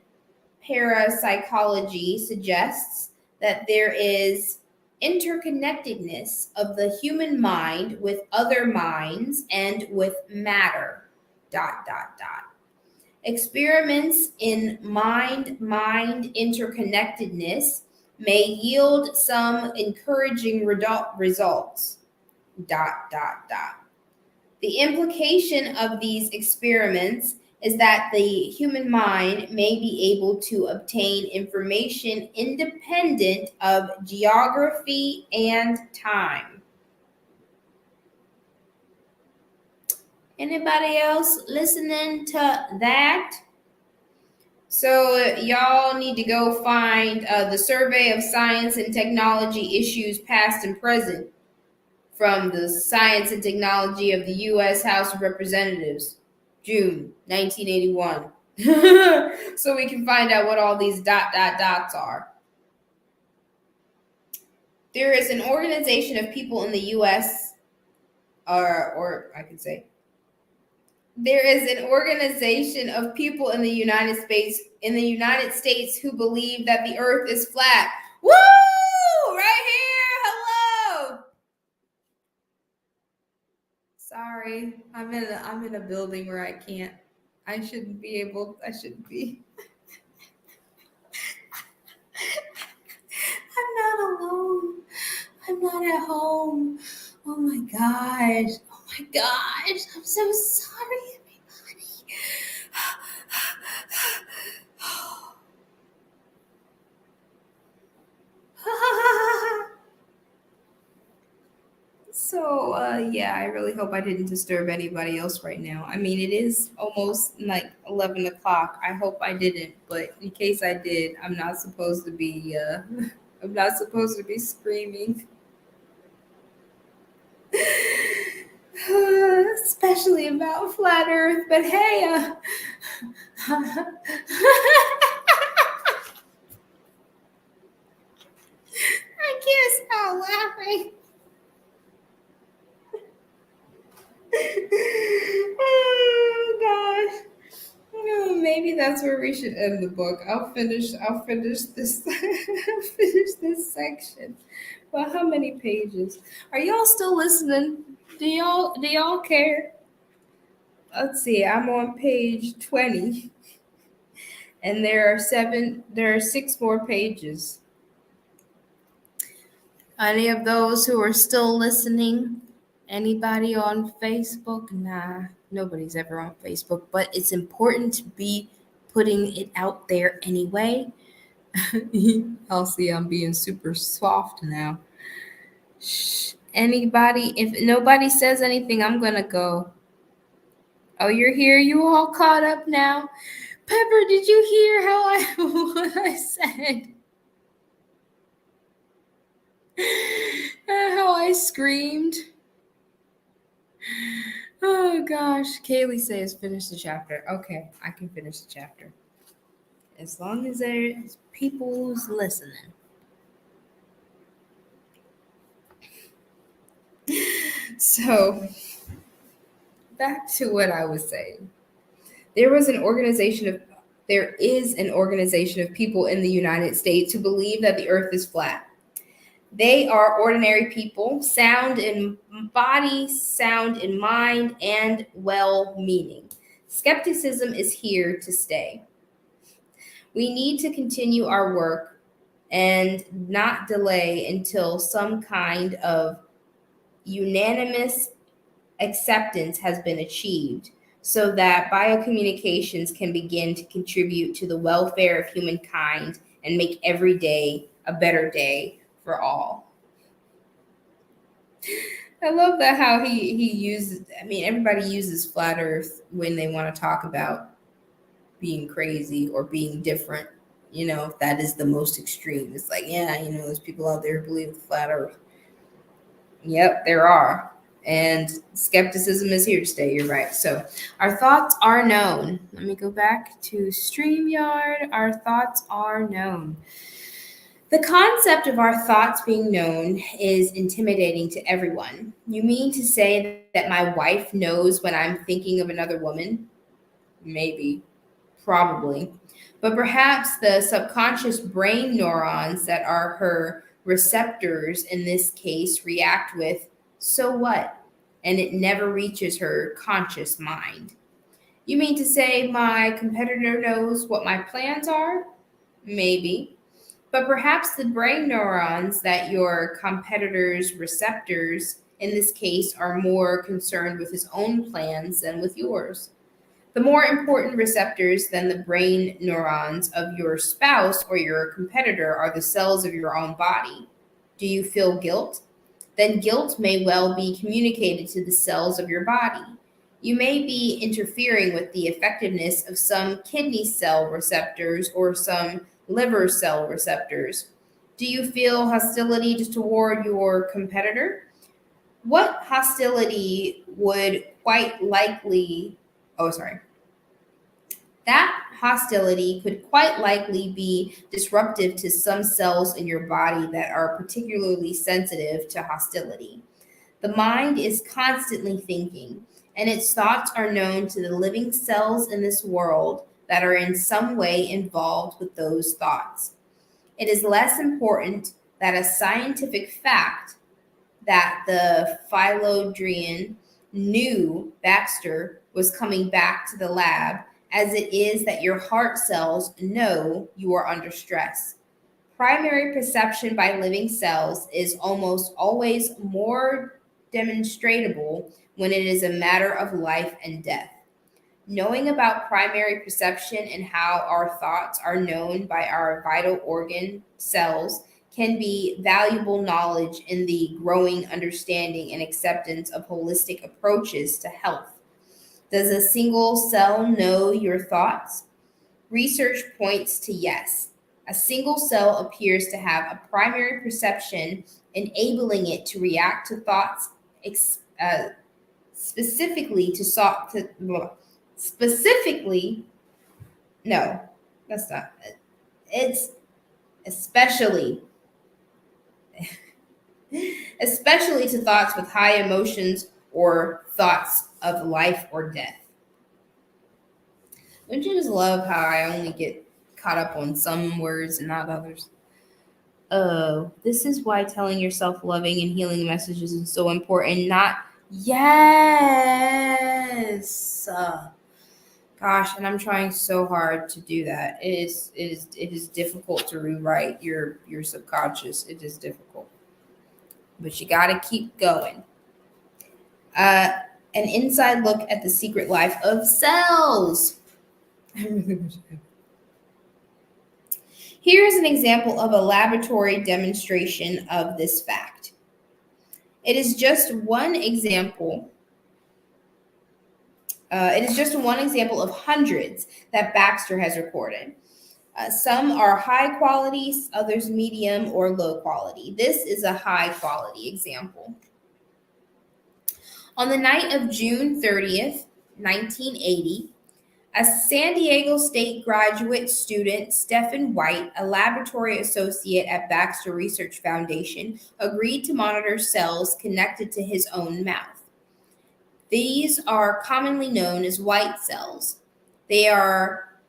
parapsychology suggests that there is interconnectedness of the human mind with other minds and with matter. ... Experiments in mind-mind interconnectedness may yield some encouraging results. ... The implication of these experiments is that the human mind may be able to obtain information independent of geography and time. Anybody else listening to that? So y'all need to go find the Survey of Science and Technology Issues Past and Present from the Science and Technology of the U.S. House of Representatives, June 1981. So we can find out what all these ... dots are. There is an organization of people in the U.S., or I could say, there is an organization of people in the United States who believe that the Earth is flat. Woo! Right here. Hello. Sorry, I'm in a building where I shouldn't be. I'm not alone. I'm not at home. Oh my gosh. I'm so sorry, everybody. So, yeah, I really hope I didn't disturb anybody else right now. I mean, it is almost like 11 o'clock. I hope I didn't, but in case I did, I'm not supposed to be screaming. Especially about flat Earth, but hey, I can't stop laughing. Oh gosh. Maybe that's where we should end the book. I'll finish this I'll finish this section. Well, how many pages? Are y'all still listening? Do y'all care? Let's see, I'm on page 20. And there are 6 more pages. Any of those who are still listening? Anybody on Facebook? Nah, nobody's ever on Facebook, but it's important to be putting it out there anyway. I'll see, I'm being super soft now. Shh. Anybody, if nobody says anything, I'm gonna go. Oh, you're here? You all caught up now? Pepper, did you hear what I said? How I screamed? Oh gosh. Kaylee says finish the chapter. Okay, I can finish the chapter. As long as there's people who's listening. So, back to what I was saying. There is an organization of people in the United States who believe that the Earth is flat. They are ordinary people, sound in body, sound in mind, and well-meaning. Skepticism is here to stay. We need to continue our work and not delay until some kind of unanimous acceptance has been achieved so that biocommunications can begin to contribute to the welfare of humankind and make every day a better day for all. I love that how he uses, everybody uses flat Earth when they want to talk about being crazy or being different. If that is the most extreme. It's like, yeah, there's people out there who believe the flat Earth. Yep, there are. And skepticism is here to stay. You're right. So our thoughts are known. Let me go back to StreamYard. Our thoughts are known. The concept of our thoughts being known is intimidating to everyone. You mean to say that my wife knows when I'm thinking of another woman? Maybe. Probably. But perhaps the subconscious brain neurons that are her receptors in this case react with, so what? And it never reaches her conscious mind. You mean to say my competitor knows what my plans are? Maybe. But perhaps the brain neurons that your competitor's receptors in this case are more concerned with his own plans than with yours. The more important receptors than the brain neurons of your spouse or your competitor are the cells of your own body. Do you feel guilt? Then guilt may well be communicated to the cells of your body. You may be interfering with the effectiveness of some kidney cell receptors or some liver cell receptors. Do you feel hostility toward your competitor? What hostility would quite likely that hostility could quite likely be disruptive to some cells in your body that are particularly sensitive to hostility. The mind is constantly thinking, and its thoughts are known to the living cells in this world that are in some way involved with those thoughts. It is less important that a scientific fact that the phylodrian knew Baxter was coming back to the lab as it is that your heart cells know you are under stress. Primary perception by living cells is almost always more demonstrable when it is a matter of life and death. Knowing about primary perception and how our thoughts are known by our vital organ cells can be valuable knowledge in the growing understanding and acceptance of holistic approaches to health. Does a single cell know your thoughts? Research points to yes. A single cell appears to have a primary perception, enabling it to react to thoughts it's especially to thoughts with high emotions or thoughts of life or death. Don't you just love how I only get caught up on some words and not others? Oh, this is why telling yourself loving and healing messages is so important. Yes. Gosh, and I'm trying so hard to do that. It is difficult to rewrite your subconscious. It is difficult, but you got to keep going. An inside look at the secret life of cells. Here is an example of a laboratory demonstration of this fact. It is just one example. Of hundreds that Baxter has recorded. Some are high quality, others medium or low quality. This is a high quality example. On the night of June 30th, 1980, a San Diego State graduate student, Stephen White, a laboratory associate at Baxter Research Foundation, agreed to monitor cells connected to his own mouth. These are commonly known as white cells. They are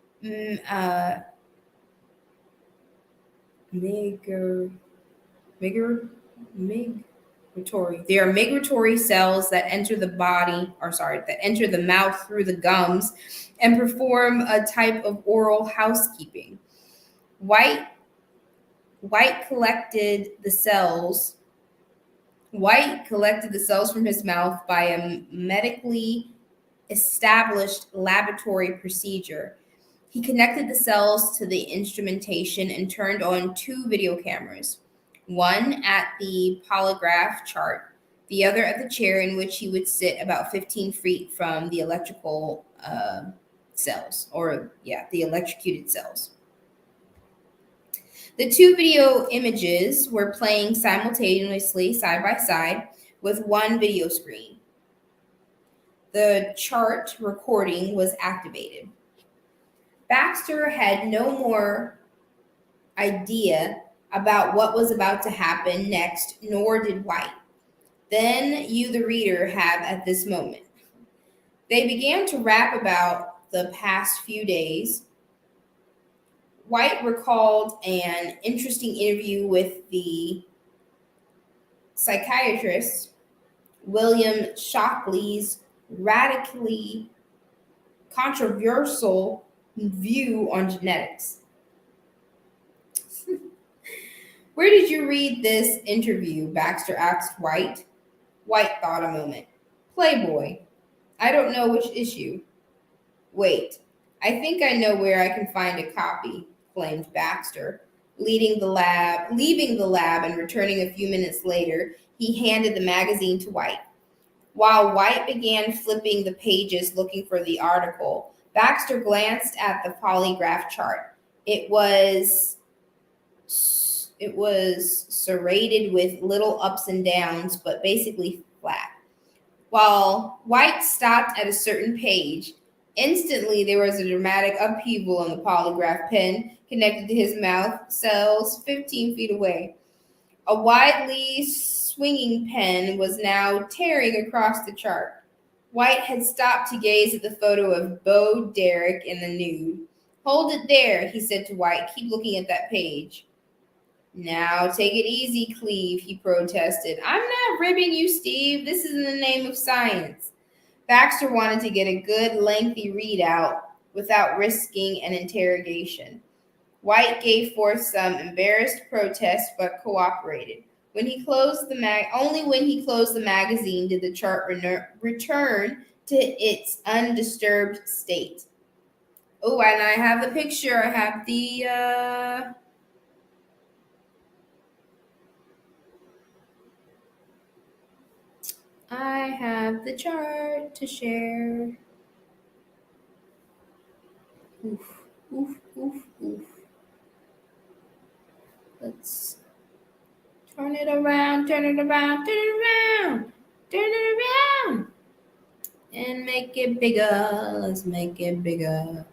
migratory. They are migratory cells that enter the mouth through the gums and perform a type of oral housekeeping. White collected the cells from his mouth by a medically established laboratory procedure. He connected the cells to the instrumentation and turned on 2 video cameras, one at the polygraph chart, the other at the chair in which he would sit about 15 feet from the electrical the electrocuted cells. The 2 video images were playing simultaneously side by side. with one video screen. The chart recording was activated. Baxter had no more idea about what was about to happen next, nor did White. Then you, the reader, have at this moment. They began to rap about the past few days. White recalled an interesting interview with the psychiatrist William Shockley's radically controversial view on genetics. Where did you read this interview? Baxter asked White. White thought a moment. Playboy. I don't know which issue. Wait, I think I know where I can find a copy, claimed Baxter. Leaving the lab and returning a few minutes later, he handed the magazine to White. While White began flipping the pages looking for the article, Baxter glanced at the polygraph chart. It was serrated with little ups and downs, but basically flat. While White stopped at a certain page, instantly there was a dramatic upheaval on the polygraph pen connected to his mouth cells 15 feet away. A widely swinging pen was now tearing across the chart. White had stopped to gaze at the photo of Bo Derek in the nude. Hold it there, he said to White. Keep looking at that page. Now take it easy, Cleve, he protested. I'm not ribbing you, Steve. This is in the name of science. Baxter wanted to get a good, lengthy readout without risking an interrogation. White gave forth some embarrassed protest, but cooperated. Only when he closed the magazine did the chart return to its undisturbed state. Oh, and I have the picture. I have the I have the chart to share. Oof, oof, oof, oof. Let's turn it around, turn it around, turn it around, turn it around. And make it bigger. Let's make it bigger.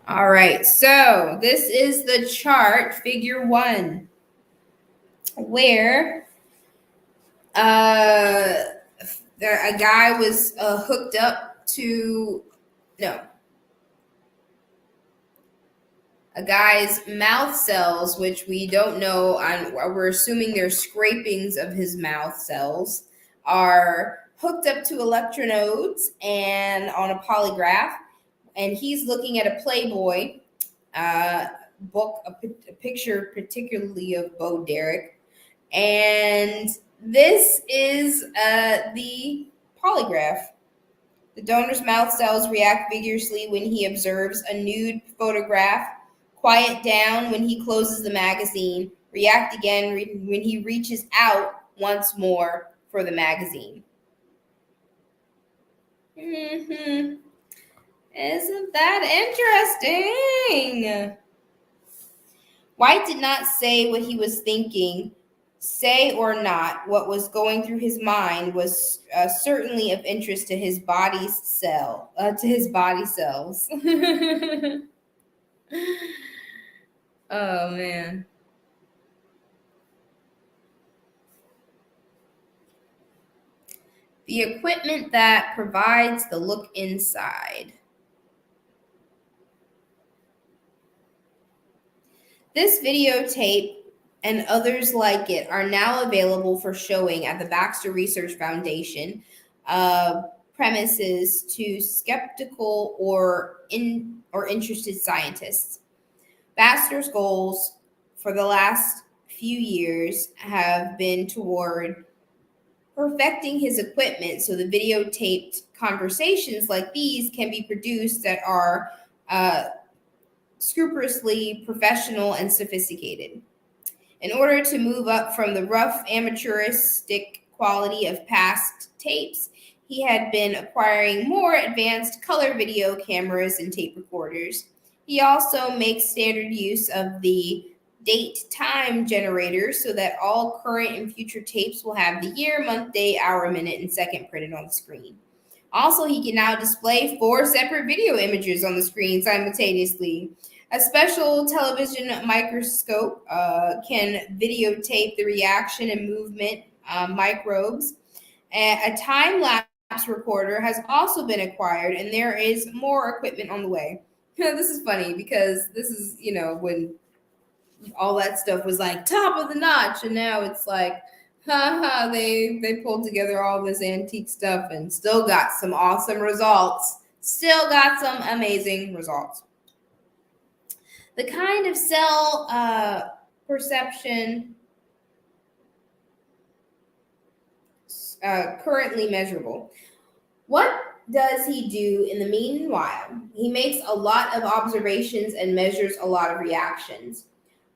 All right, so this is the chart, figure 1, where a guy was hooked up to, a guy's mouth cells, which we don't know, we're assuming they're scrapings of his mouth cells, are hooked up to electrodes and on a polygraph, and he's looking at a Playboy book, a picture particularly of Bo Derek, and this is the polygraph. The donor's mouth cells react vigorously when he observes a nude photograph, quiet down when he closes the magazine, react again when he reaches out once more for the magazine. Isn't that interesting? White did not say what he was thinking. Say or not, what was going through his mind was certainly of interest to his body's cells. Oh man. The equipment that provides the look inside. This videotape and others like it are now available for showing at the Baxter Research Foundation premises to skeptical or interested scientists. Baxter's goals for the last few years have been toward perfecting his equipment so the videotaped conversations like these can be produced that are scrupulously professional and sophisticated. In order to move up from the rough amateuristic quality of past tapes, he had been acquiring more advanced color video cameras and tape recorders. He also makes standard use of the date time generator so that all current and future tapes will have the year, month, day, hour, minute, and second printed on the screen. Also, he can now display 4 separate video images on the screen simultaneously. A special television microscope can videotape the reaction and movement microbes. A time-lapse recorder has also been acquired, and there is more equipment on the way. This is funny because this is, when all that stuff was like top of the notch, and now it's like, they pulled together all this antique stuff and still got some awesome results. Still got some amazing results. The kind of cell perception currently measurable. What does he do in the meanwhile? He makes a lot of observations and measures a lot of reactions.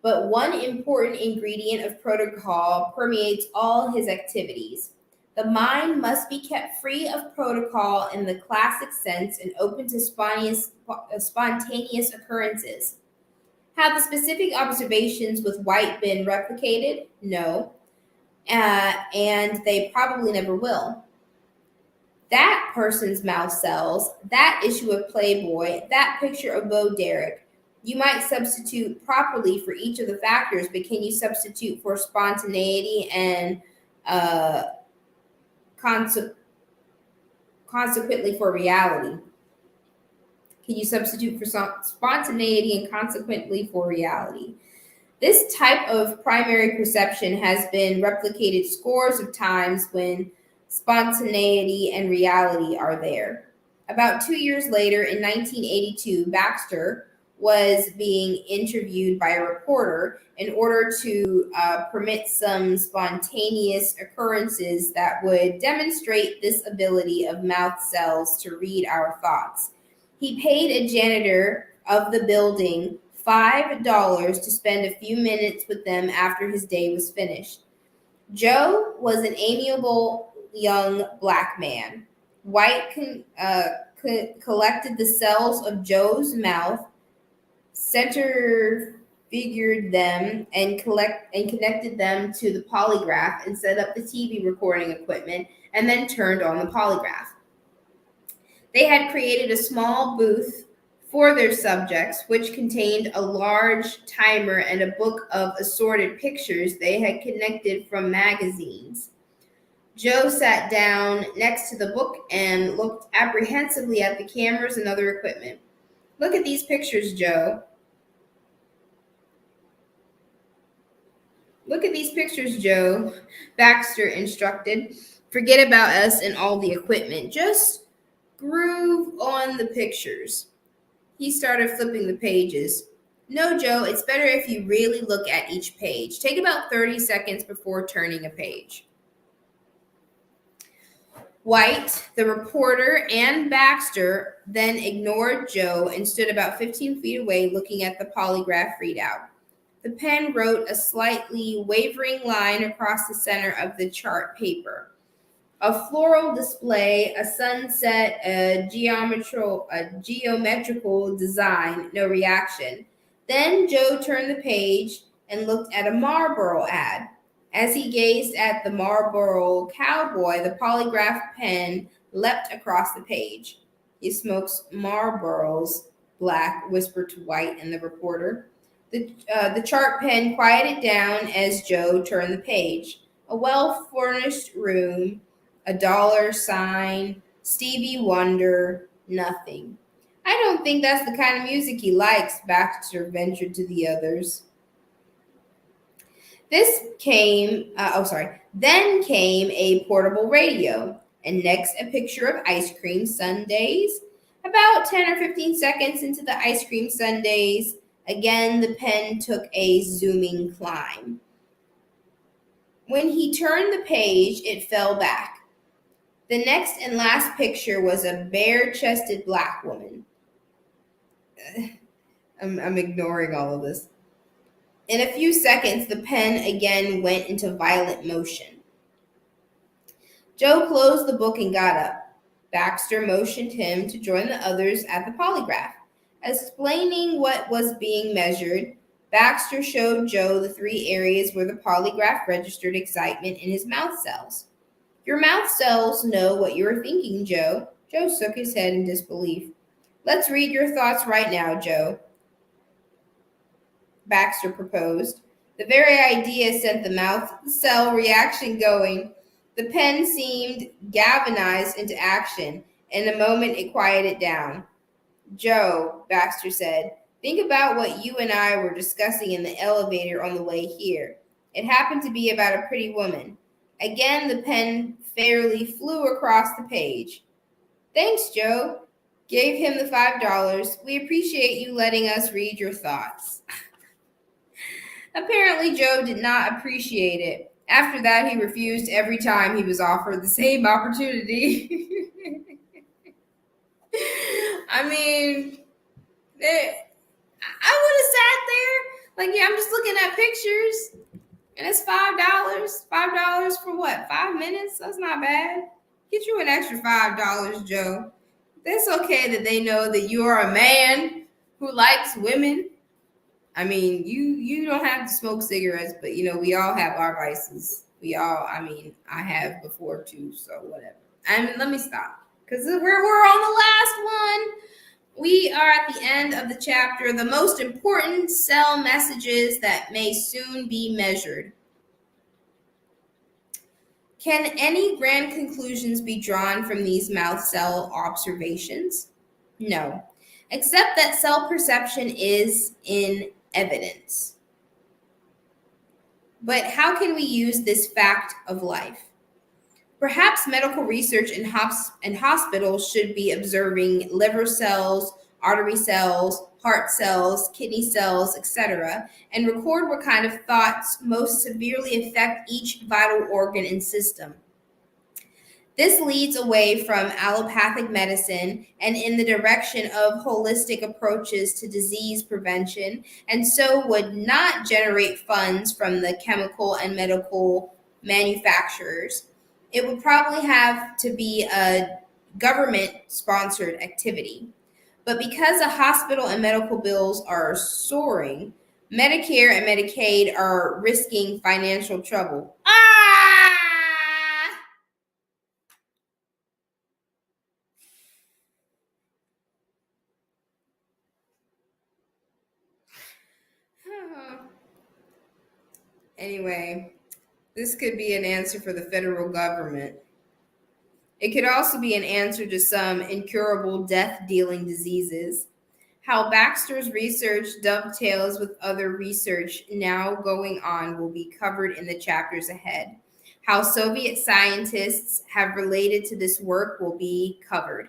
But one important ingredient of protocol permeates all his activities. The mind must be kept free of protocol in the classic sense and open to spontaneous occurrences. Have the specific observations with White been replicated? No. And they probably never will. That person's mouth cells, that issue of Playboy, that picture of Bo Derek. You might substitute properly for each of the factors, but can you substitute for spontaneity and consequently for reality? Can you substitute for spontaneity and consequently for reality? This type of primary perception has been replicated scores of times when spontaneity and reality are there. About 2 years later, in 1982, Backster was being interviewed by a reporter in order to permit some spontaneous occurrences that would demonstrate this ability of mouth cells to read our thoughts. He paid a janitor of the building $5 to spend a few minutes with them after his day was finished. Joe was an amiable young black man. White collected the cells of Joe's mouth, center-figured them, and connected them to the polygraph and set up the TV recording equipment, and then turned on the polygraph. They had created a small booth for their subjects, which contained a large timer and a book of assorted pictures they had connected from magazines. Joe sat down next to the book and looked apprehensively at the cameras and other equipment. Look at these pictures, Joe. Look at these pictures, Joe, Backster instructed. Forget about us and all the equipment. Just groove on the pictures. He started flipping the pages. No, Joe, it's better if you really look at each page. Take about 30 seconds before turning a page. White, the reporter, and Backster then ignored Joe and stood about 15 feet away looking at the polygraph readout. The pen wrote a slightly wavering line across the center of the chart paper. A floral display, a sunset, a geometrical design, no reaction. Then Joe turned the page and looked at a Marlboro ad. As he gazed at the Marlboro cowboy, the polygraph pen leapt across the page. He smokes Marlboros, Black whispered to White and the reporter. The chart pen quieted down as Joe turned the page. A well-furnished room, a dollar sign, Stevie Wonder, nothing. I don't think that's the kind of music he likes, Baxter ventured to the others. Then came a portable radio, and next a picture of ice cream sundaes. About 10 or 15 seconds into the ice cream sundaes, again the pen took a zooming climb. When he turned the page, it fell back. The next and last picture was a bare-chested black woman. I'm ignoring all of this. In a few seconds, the pen again went into violent motion. Joe closed the book and got up. Backster motioned him to join the others at the polygraph. Explaining what was being measured, Baxter showed Joe the 3 areas where the polygraph registered excitement in his mouth cells. Your mouth cells know what you are thinking, Joe. Joe shook his head in disbelief. Let's read your thoughts right now, Joe, Baxter proposed. The very idea sent the mouth cell reaction going. The pen seemed galvanized into action. In a moment, it quieted down. Joe, Baxter said, think about what you and I were discussing in the elevator on the way here. It happened to be about a pretty woman. Again, the pen fairly flew across the page. Thanks, Joe. Gave him the $5. We appreciate you letting us read your thoughts. Apparently, Joe did not appreciate it. After that, he refused every time he was offered the same opportunity. I mean, I would have sat there. Like, yeah, I'm just looking at pictures. And it's $5. $5 for what? 5 minutes? That's not bad. Get you an extra $5, Joe. It's okay that they know that you are a man who likes women. I mean, you don't have to smoke cigarettes, but we all have our vices. I have before too, so whatever. Let me stop. Because we're on the last one. We are at the end of the chapter, the most important cell messages that may soon be measured. Can any grand conclusions be drawn from these mouth cell observations? No, except that cell perception is in evidence. But how can we use this fact of life? Perhaps medical research in hospitals should be observing liver cells, artery cells, heart cells, kidney cells, etc., and record what kind of thoughts most severely affect each vital organ and system. This leads away from allopathic medicine and in the direction of holistic approaches to disease prevention, and so would not generate funds from the chemical and medical manufacturers. It would probably have to be a government-sponsored activity. But because the hospital and medical bills are soaring, Medicare and Medicaid are risking financial trouble. Anyway, this could be an answer for the federal government. It could also be an answer to some incurable death-dealing diseases. How Baxter's research dovetails with other research now going on will be covered in the chapters ahead. How Soviet scientists have related to this work will be covered.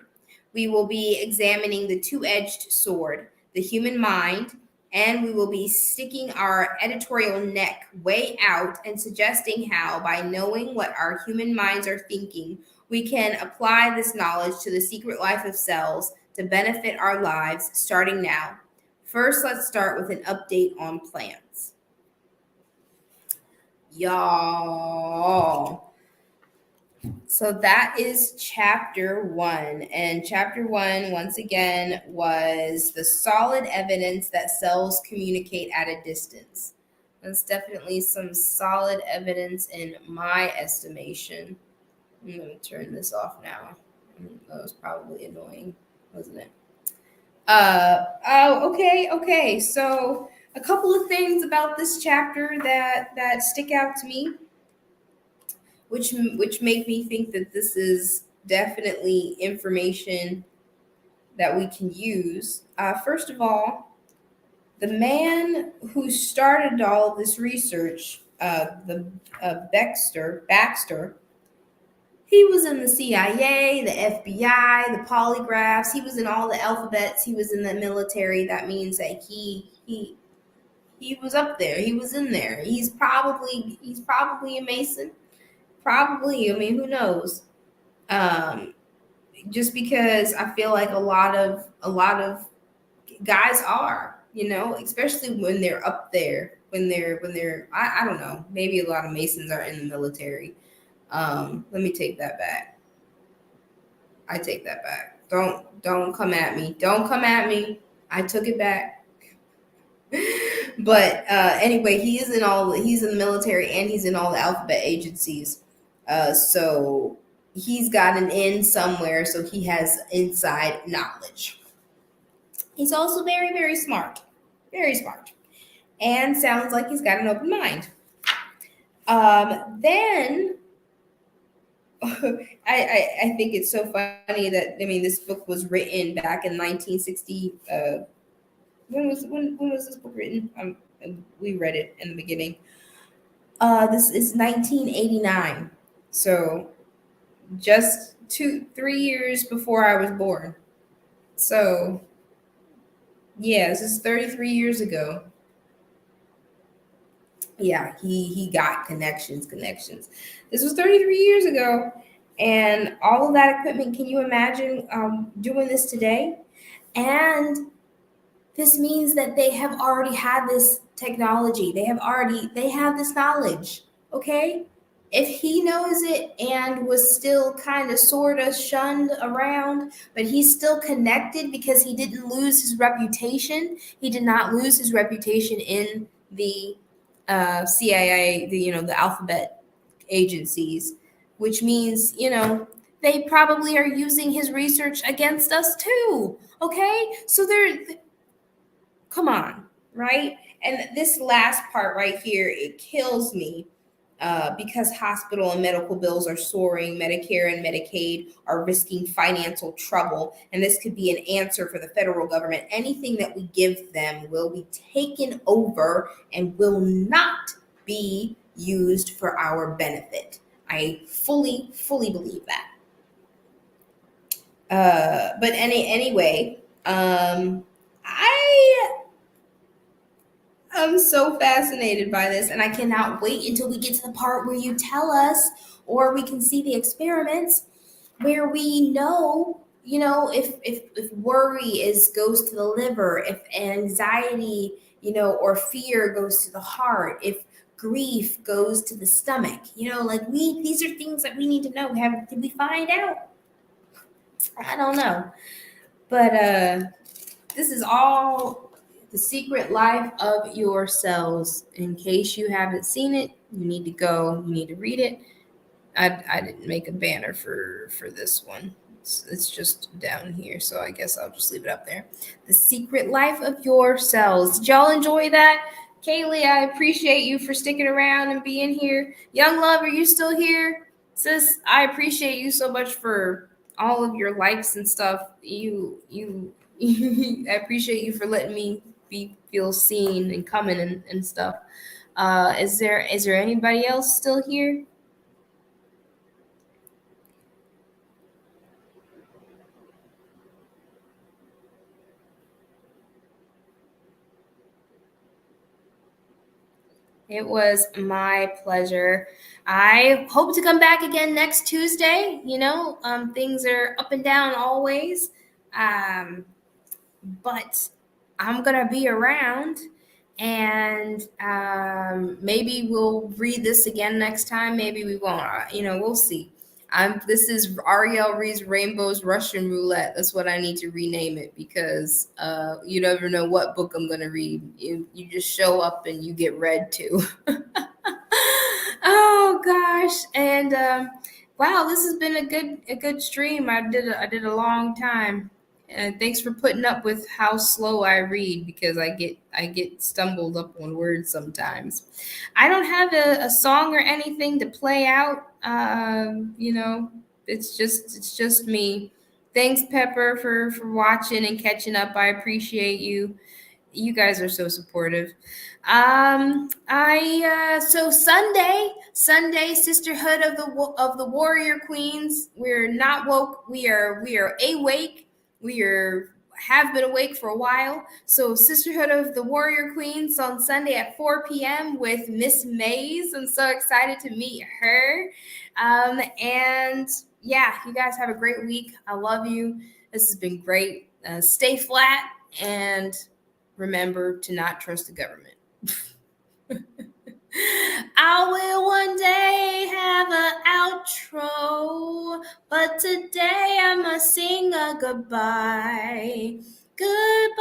We will be examining the two-edged sword, the human mind, and we will be sticking our editorial neck way out and suggesting how, by knowing what our human minds are thinking, we can apply this knowledge to the secret life of cells to benefit our lives starting now. First, let's start with an update on plants. Y'all. So that is chapter 1. And chapter 1, once again, was the solid evidence that cells communicate at a distance. That's definitely some solid evidence in my estimation. I'm going to turn this off now. That was probably annoying, wasn't it? Okay. So a couple of things about this chapter that stick out to me, which make me think that this is definitely information that we can use. First of all, the man who started all of this research, Baxter, he was in the CIA, the FBI, the polygraphs. He was in all the alphabets. He was in the military. That means that he was up there. He was in there. He's probably a Mason. Probably. I mean, who knows? Just because I feel like a lot of guys are, especially when they're up there. When they're I don't know. Maybe a lot of Masons are in the military. Let me take that back. I take that back. Don't come at me. Don't come at me. I took it back. But anyway, he's in the military and he's in all the alphabet agencies. So he's got an in somewhere, so he has inside knowledge. He's also very, very smart. Very smart. And sounds like he's got an open mind. Then I think it's so funny that this book was written back in 1960. When was this book written? We read it in the beginning. This is 1989, so just 3 years before I was born. So yeah, this is 33 years ago. Yeah, he got connections. This was 33 years ago, and all of that equipment. Can you imagine doing this today? And this means that they have already had this technology. They have this knowledge. Okay? If he knows it and was still kind of sort of shunned around, but he's still connected because he didn't lose his reputation. He did not lose his reputation in the CIA, the alphabet agencies, which means, they probably are using his research against us too. Okay? So come on, right? And this last part right here, it kills me because hospital and medical bills are soaring. Medicare and Medicaid are risking financial trouble. And this could be an answer for the federal government. Anything that we give them will be taken over and will not be used for our benefit. I fully believe that. But anyway, I'm so fascinated by this, and I cannot wait until we get to the part where you tell us, or we can see the experiments where we know, if worry goes to the liver, if anxiety, or fear goes to the heart, if grief goes to the stomach, these are things that we need to know. Did we find out? I don't know, but this is all The Secret Life of Your Cells. In case you haven't seen it, you need to go. You need to read it. I didn't make a banner for this one. It's just down here, so I guess I'll just leave it up there. The Secret Life of Your Cells. Did y'all enjoy that? Kaylee, I appreciate you for sticking around and being here. Young Love, are you still here? Sis, I appreciate you so much for all of your likes and stuff. You I appreciate you for letting me feel seen and coming and stuff. Is there anybody else still here? It was my pleasure. I hope to come back again next Tuesday. Things are up and down always. But I'm going to be around, and maybe we'll read this again next time. Maybe we won't. We'll see. This is REL reads Rainbow's Russian Roulette. That's what I need to rename it, because you never know what book I'm going to read. You just show up and you get read to. Oh gosh. And wow, this has been a good stream. I did a long time. And thanks for putting up with how slow I read, because I get stumbled up on words sometimes. I don't have a song or anything to play out. It's just me. Thanks, Pepper, for watching and catching up. I appreciate you. You guys are so supportive. So Sunday, Sisterhood of the Warrior Queens. We're not woke. We are awake. We have been awake for a while. So Sisterhood of the Warrior Queens on Sunday at 4 p.m. with Miss Mays. I'm so excited to meet her. And yeah, you guys have a great week. I love you. This has been great. Stay flat and remember to not trust the government. I will one day have an outro, but today I must sing a goodbye. Goodbye.